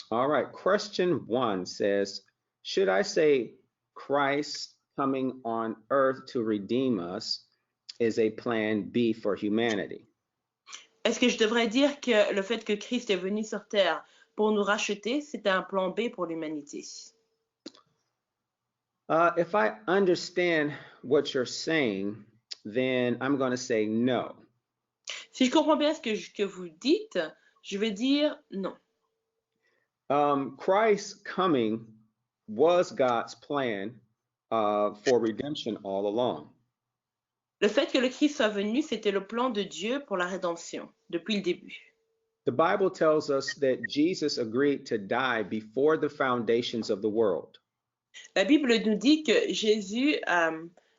All right, question 1 says, should I say Christ coming on earth to redeem us is a plan B for humanity? Est-ce que je devrais dire que le fait que Christ est venu sur terre pour nous racheter, c'est un plan B pour l'humanité? If I understand what you're saying, then I'm going to say no. Si je comprends bien ce que vous dites, je vais dire non. Christ's coming was God's plan for redemption all along. Le fait que le Christ soit venu, c'était le plan de Dieu pour la rédemption, depuis le début. The Bible tells us that Jesus agreed to die before the foundations of the world. La Bible nous dit que Jésus a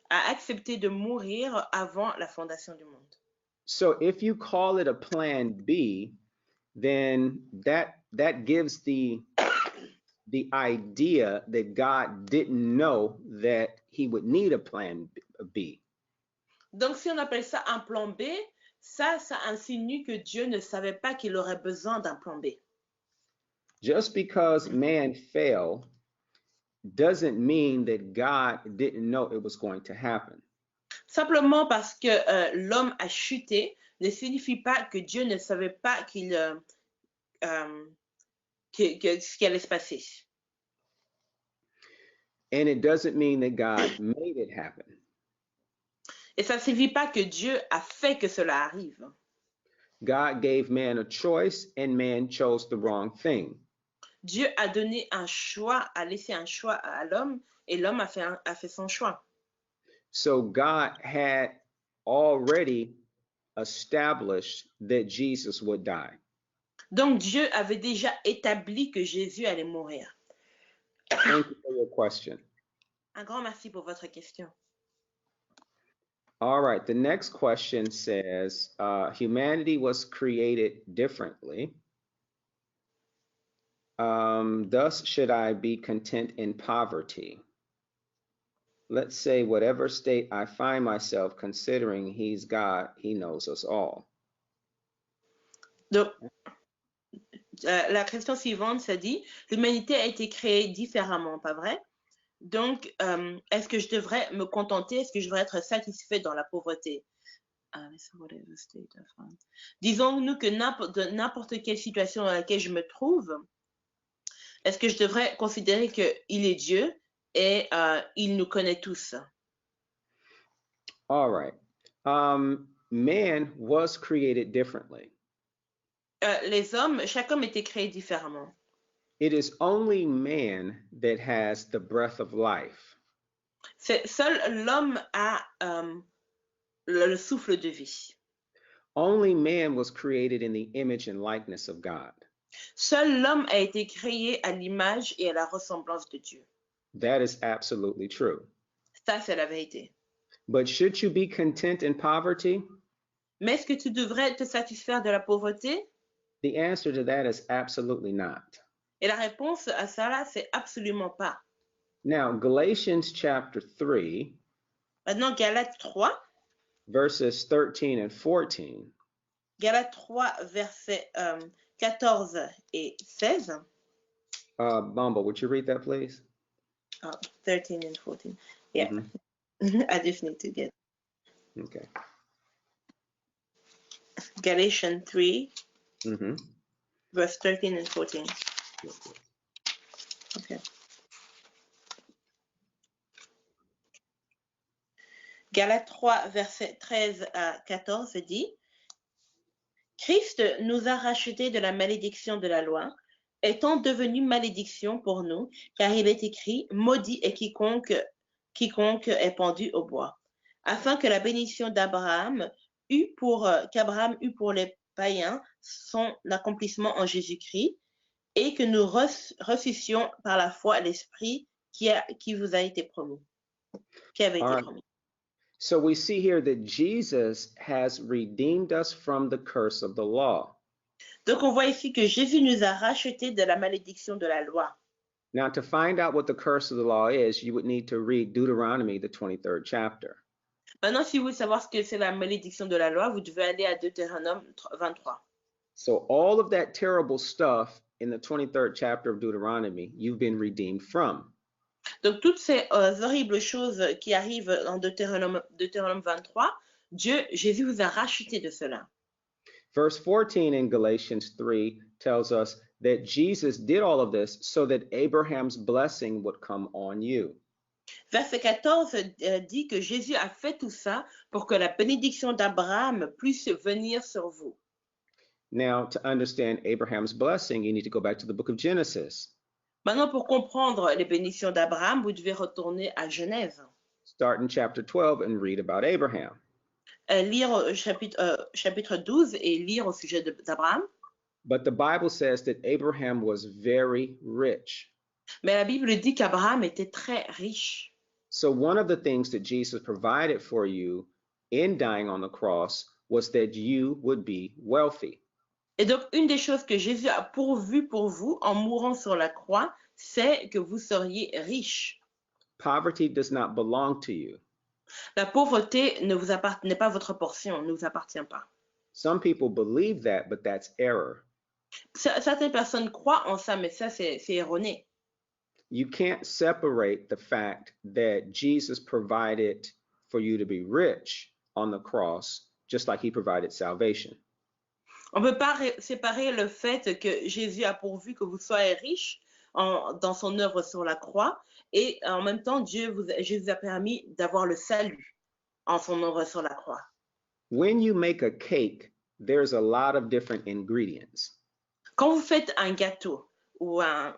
accepté de mourir avant la fondation du monde. So if you call it a plan B, then that gives the idea that God didn't know that he would need a plan B. Donc si on appelle ça un plan B, ça insinue que Dieu ne savait pas qu'il aurait besoin d'un plan B. Just because man fell doesn't mean that God didn't know it was going to happen. Simplement parce que l'homme a chuté ne signifie pas que Dieu ne savait pas ce qui allait se passer. And it doesn't mean that God made it happen. Et ça ne signifie pas que Dieu a fait que cela arrive. God gave man a choice and man chose the wrong thing. Dieu a donné un choix, a laissé un choix à l'homme et l'homme a fait son choix. So God had already established that Jesus would die. Donc Dieu avait déjà établi que Jésus allait mourir. Thank you for your question. Un grand merci pour votre question. All right, the next question says, humanity was created differently. Thus should I be content in poverty? Let's say whatever state I find myself, considering he's God, he knows us all. Donc, la question suivante, ça dit, l'humanité a été créée différemment, pas vrai? Donc, est-ce que je devrais me contenter, est-ce que je devrais être satisfait dans la pauvreté? Disons-nous que n'importe quelle situation dans laquelle je me trouve, est-ce que je devrais considérer qu'il est Dieu et il nous connaît tous? All right. Man was created differently. Les hommes, chaque homme était créé différemment. It is only man that has the breath of life. Seul l'homme a le souffle de vie. Only man was created in the image and likeness of God. Seul l'homme a été créé à l'image et à la ressemblance de Dieu. That is absolutely true. Ça, c'est la vérité. But should you be content in poverty? Mais est-ce que tu devrais te satisfaire de la pauvreté? The answer to that is absolutely not. Et la réponse à ça, là, c'est absolument pas. Now, Galatians chapter 3, Maintenant, Galates 3, verses 13 and 14. Galates 3, versets 14 et 16. Bumble, would you read that, please? 13 and 14. Yeah. I just need to get. Okay. Galatians 3, verse 13 and 14. Okay. Galates 3, verset 13 à 14 dit: Christ nous a rachetés de la malédiction de la loi, étant devenu malédiction pour nous, car il est écrit: Maudit est quiconque est pendu au bois, afin que la bénédiction qu'Abraham eut pour les païens son accomplissement en Jésus-Christ, et que nous reçussions par la foi l'Esprit qui vous a été promis, qui avait été promis. So we see here that Jesus has redeemed us from the curse of the law. Donc on voit ici que Jésus nous a rachetés de la malédiction de la loi. Now, to find out what the curse of the law is, you would need to read Deuteronomy, the 23rd chapter. Maintenant, si vous voulez savoir ce que c'est la malédiction de la loi, vous devez aller à Deutéronome 23. So all of that terrible stuff in the 23rd chapter of Deuteronomy, you've been redeemed from. Donc toutes ces horribles choses qui arrivent dans Deutéronome 23, Jésus vous a racheté de cela. Verse 14 in Galatians 3 tells us that Jesus did all of this so that Abraham's blessing would come on you. Verset 14 dit que Jésus a fait tout ça pour que la bénédiction d'Abraham puisse venir sur vous. Now, to understand Abraham's blessing, you need to go back to the book of Genesis. Maintenant, pour comprendre les bénédictions d'Abraham, vous devez retourner à Genèse. Start in chapter 12 and read about Abraham. Lire au chapitre 12 et lire au sujet d'Abraham. But the Bible says that Abraham was very rich. Mais la Bible dit qu'Abraham était très riche. So one of the things that Jesus provided for you in dying on the cross was that you would be wealthy. Et donc, une des choses que Jésus a pourvu pour vous en mourant sur la croix, c'est que vous seriez riche. Poverty does not belong to you. La pauvreté n'est pas votre portion, ne vous appartient pas. Some people believe that, but that's error. Certaines personnes croient en ça, mais ça, c'est erroné. You can't separate the fact that Jesus provided for you to be rich on the cross, just like he provided salvation. On ne peut pas séparer le fait que Jésus a pourvu que vous soyez riche dans son œuvre sur la croix et en même temps, Jésus a permis d'avoir le salut en son œuvre sur la croix. When you make a cake, there's a lot of different ingredients. Quand vous faites un gâteau ou un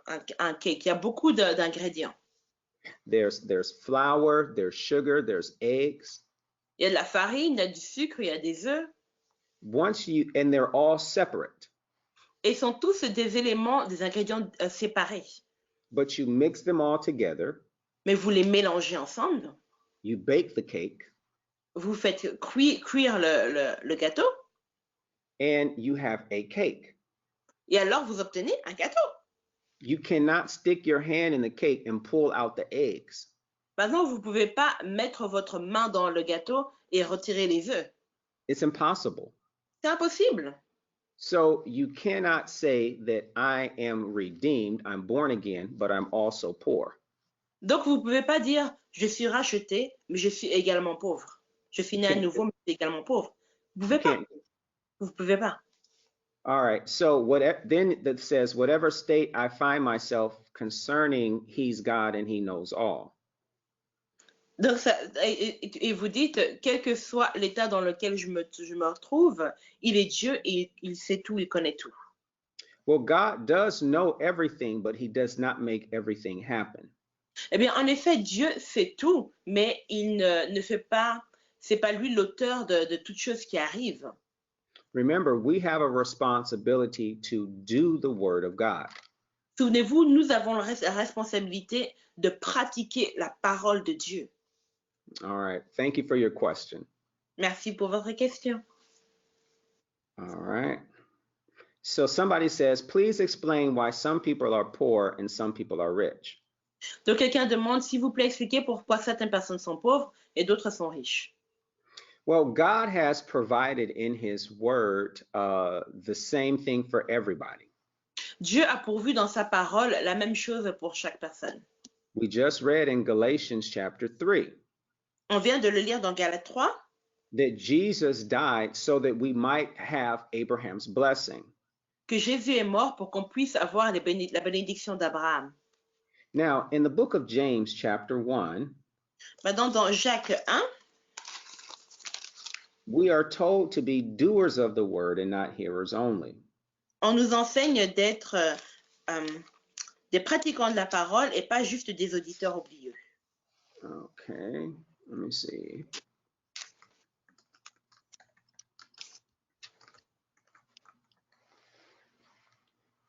cake, il y a beaucoup d'ingrédients. There's flour, there's sugar, there's eggs. Il y a de la farine, il y a du sucre, il y a des œufs. And they're all separate. Et sont tous des éléments, des ingrédients séparés. But you mix them all together. Mais vous les mélangez ensemble. You bake the cake. Vous faites cuire le gâteau. And you have a cake. Et alors vous obtenez un gâteau. You cannot stick your hand in the cake and pull out the eggs. Maintenant, vous ne pouvez pas mettre votre main dans le gâteau et retirer les œufs. It's impossible. C'est impossible. So you cannot say that I am redeemed, I'm born again, but I'm also poor. Donc vous ne pouvez pas dire je suis racheté, mais je suis également pauvre. Je suis né à nouveau, mais je suis également pauvre. Vous ne pouvez pas. Vous ne pouvez pas. All right. So then that says, whatever state I find myself concerning, he's God and he knows all. Donc et vous dites, quel que soit l'état dans lequel je me retrouve, il est Dieu et il sait tout, il connaît tout. Well, God does know everything, but he does not make everything happen. Eh bien, en effet, Dieu sait tout, mais il ne fait pas, c'est pas lui l'auteur de toute chose qui arrive. Remember, we have a responsibility to do the word of God. Souvenez-vous, nous avons la responsabilité de pratiquer la parole de Dieu. All right. Thank you for your question. Merci pour votre question. All right. So somebody says, please explain why some people are poor and some people are rich. Donc quelqu'un demande, s'il vous plaît, expliquez pourquoi certaines personnes sont pauvres et d'autres sont riches. Well, God has provided in his word the same thing for everybody. Dieu a pourvu dans sa parole la même chose pour chaque personne. We just read in Galatians chapter 3 On vient de le lire dans Galates 3 that Jesus died so that we might have Abraham's blessing. que Jésus est mort pour qu'on puisse avoir la bénédiction d'Abraham. Now, in the book of James chapter 1, Maintenant, dans Jacques 1, we are told to be doers of the word and not hearers only. on nous enseigne d'être des pratiquants de la parole et pas juste des auditeurs oublieux. Okay, let me see.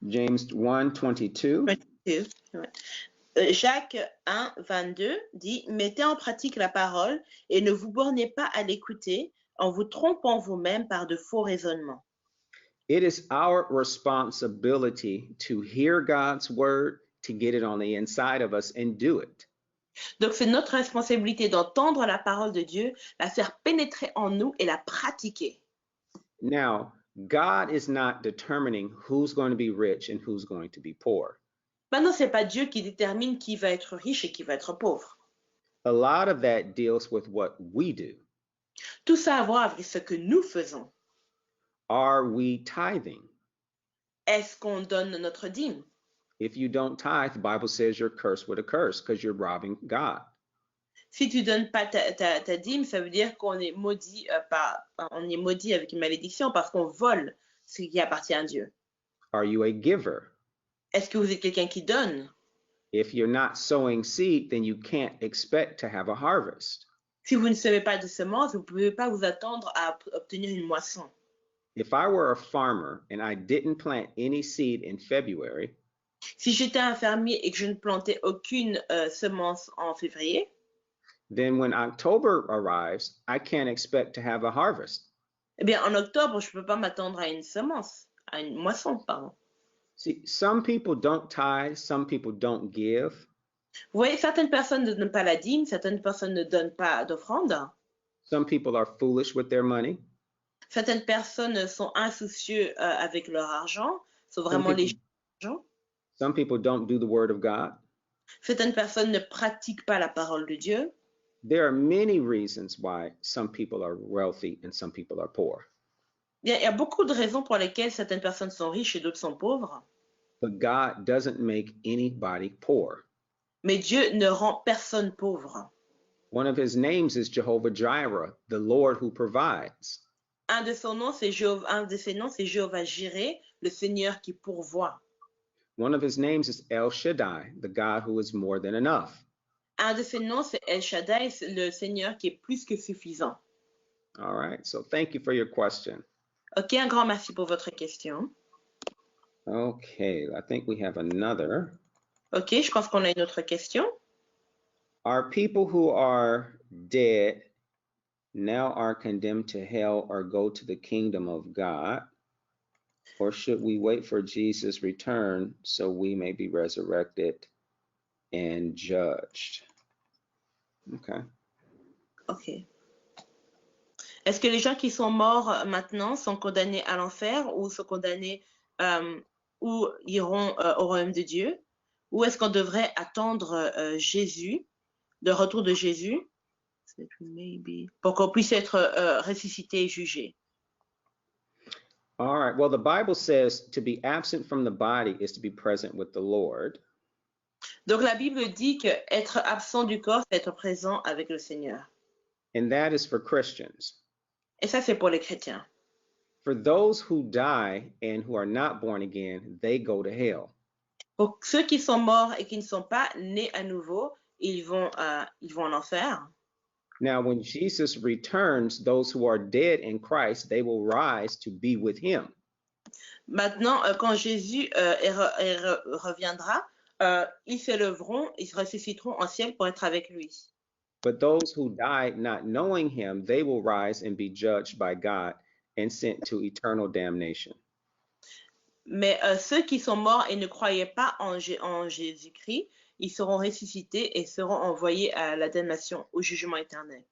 James 1:22. Jacques 1, 22 dit « Mettez en pratique la parole et ne vous bornez pas à l'écouter en vous trompant vous-même par de faux raisonnements. » It is our responsibility to hear God's word, to get it on the inside of us and do it. Donc c'est notre responsabilité d'entendre la parole de Dieu, la faire pénétrer en nous et la pratiquer. Now, God is not determining who's going to be rich and who's going to be poor. Maintenant, c'est pas Dieu qui détermine qui va être riche et qui va être pauvre. A lot of that deals with what we do. Tout ça a à voir avec ce que nous faisons. Are we tithing? Est-ce qu'on donne notre dîme? If you don't tithe, the Bible says you're cursed with a curse because you're robbing God. Si tu donnes pas ta dîme, ça veut dire qu'on est maudit on est maudit avec une malédiction parce qu'on vole ce qui appartient à Dieu. Are you a giver? Est-ce que vous êtes quelqu'un qui donne? If you're not sowing seed, then you can't expect to have a harvest. Si vous ne semez pas de semences, vous ne pouvez pas vous attendre à obtenir une moisson. If I were a farmer and I didn't plant any seed in February, Si j'étais un fermier et que je ne plantais aucune semence en février, then when October arrives, I can't expect to have a harvest. eh bien en octobre, je ne peux pas m'attendre à une semence, à une moisson, pardon. See, some people don't tithe, some people don't give. Vous voyez, certaines personnes ne donnent pas la dîme, certaines personnes ne donnent pas d'offrande. Some people are foolish with their money. Certaines personnes sont insoucieux avec leur argent, sont vraiment légers avec l'argent. Some people don't do the word of God. Certaines personnes ne pratiquent pas la parole de Dieu. There are many reasons why some people are wealthy and some people are poor. Il y a beaucoup de raisons pour lesquelles certaines personnes sont riches et d'autres sont pauvres. But God doesn't make anybody poor. Mais Dieu ne rend personne pauvre. One of his names is Jehovah Jireh, the Lord who provides. Un de ses noms, c'est Jéhovah Jireh, le Seigneur qui pourvoit. One of his names is El Shaddai, the God who is more than enough. Un de ses noms, c'est El Shaddai, le Seigneur qui est plus que suffisant. All right, so thank you for your question. Ok, un grand merci pour votre question. Okay, I think we have another. Ok, je pense qu'on a une autre question. Are people who are dead now are condemned to hell or go to the kingdom of God? Or should we wait for Jesus' return so we may be resurrected and judged? Okay. Ok. Est-ce que les gens qui sont morts maintenant sont condamnés à l'enfer ou sont condamnés ou iront au royaume de Dieu? Ou est-ce qu'on devrait attendre Jésus, le retour de Jésus, pour qu'on puisse être ressuscité et jugé? All right. Well, the Bible says to be absent from the body is to be present with the Lord. Donc la Bible dit que être absent du corps, c'est être présent avec le Seigneur. And that is for Christians. Et ça, c'est pour les chrétiens. For those who die and who are not born again, they go to hell. Pour ceux qui sont morts et qui ne sont pas nés à nouveau, ils vont en enfer. Now, when Jesus returns, those who are dead in Christ, they will rise to be with him. Maintenant, quand Jésus reviendra, ils s'élèveront, ils ressusciteront en ciel pour être avec lui. But those who died not knowing him, they will rise and be judged by God and sent to eternal damnation. Mais ceux qui sont morts et ne croyaient pas en Jésus-Christ, ils seront ressuscités et seront envoyés à la damnation, au jugement éternel.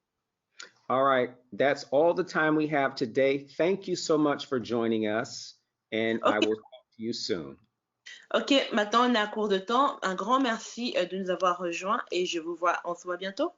All right, that's all the time we have today. Thank you so much for joining us, and I will talk to you soon. Ok, maintenant on est à court de temps. Un grand merci de nous avoir rejoints et on se voit bientôt.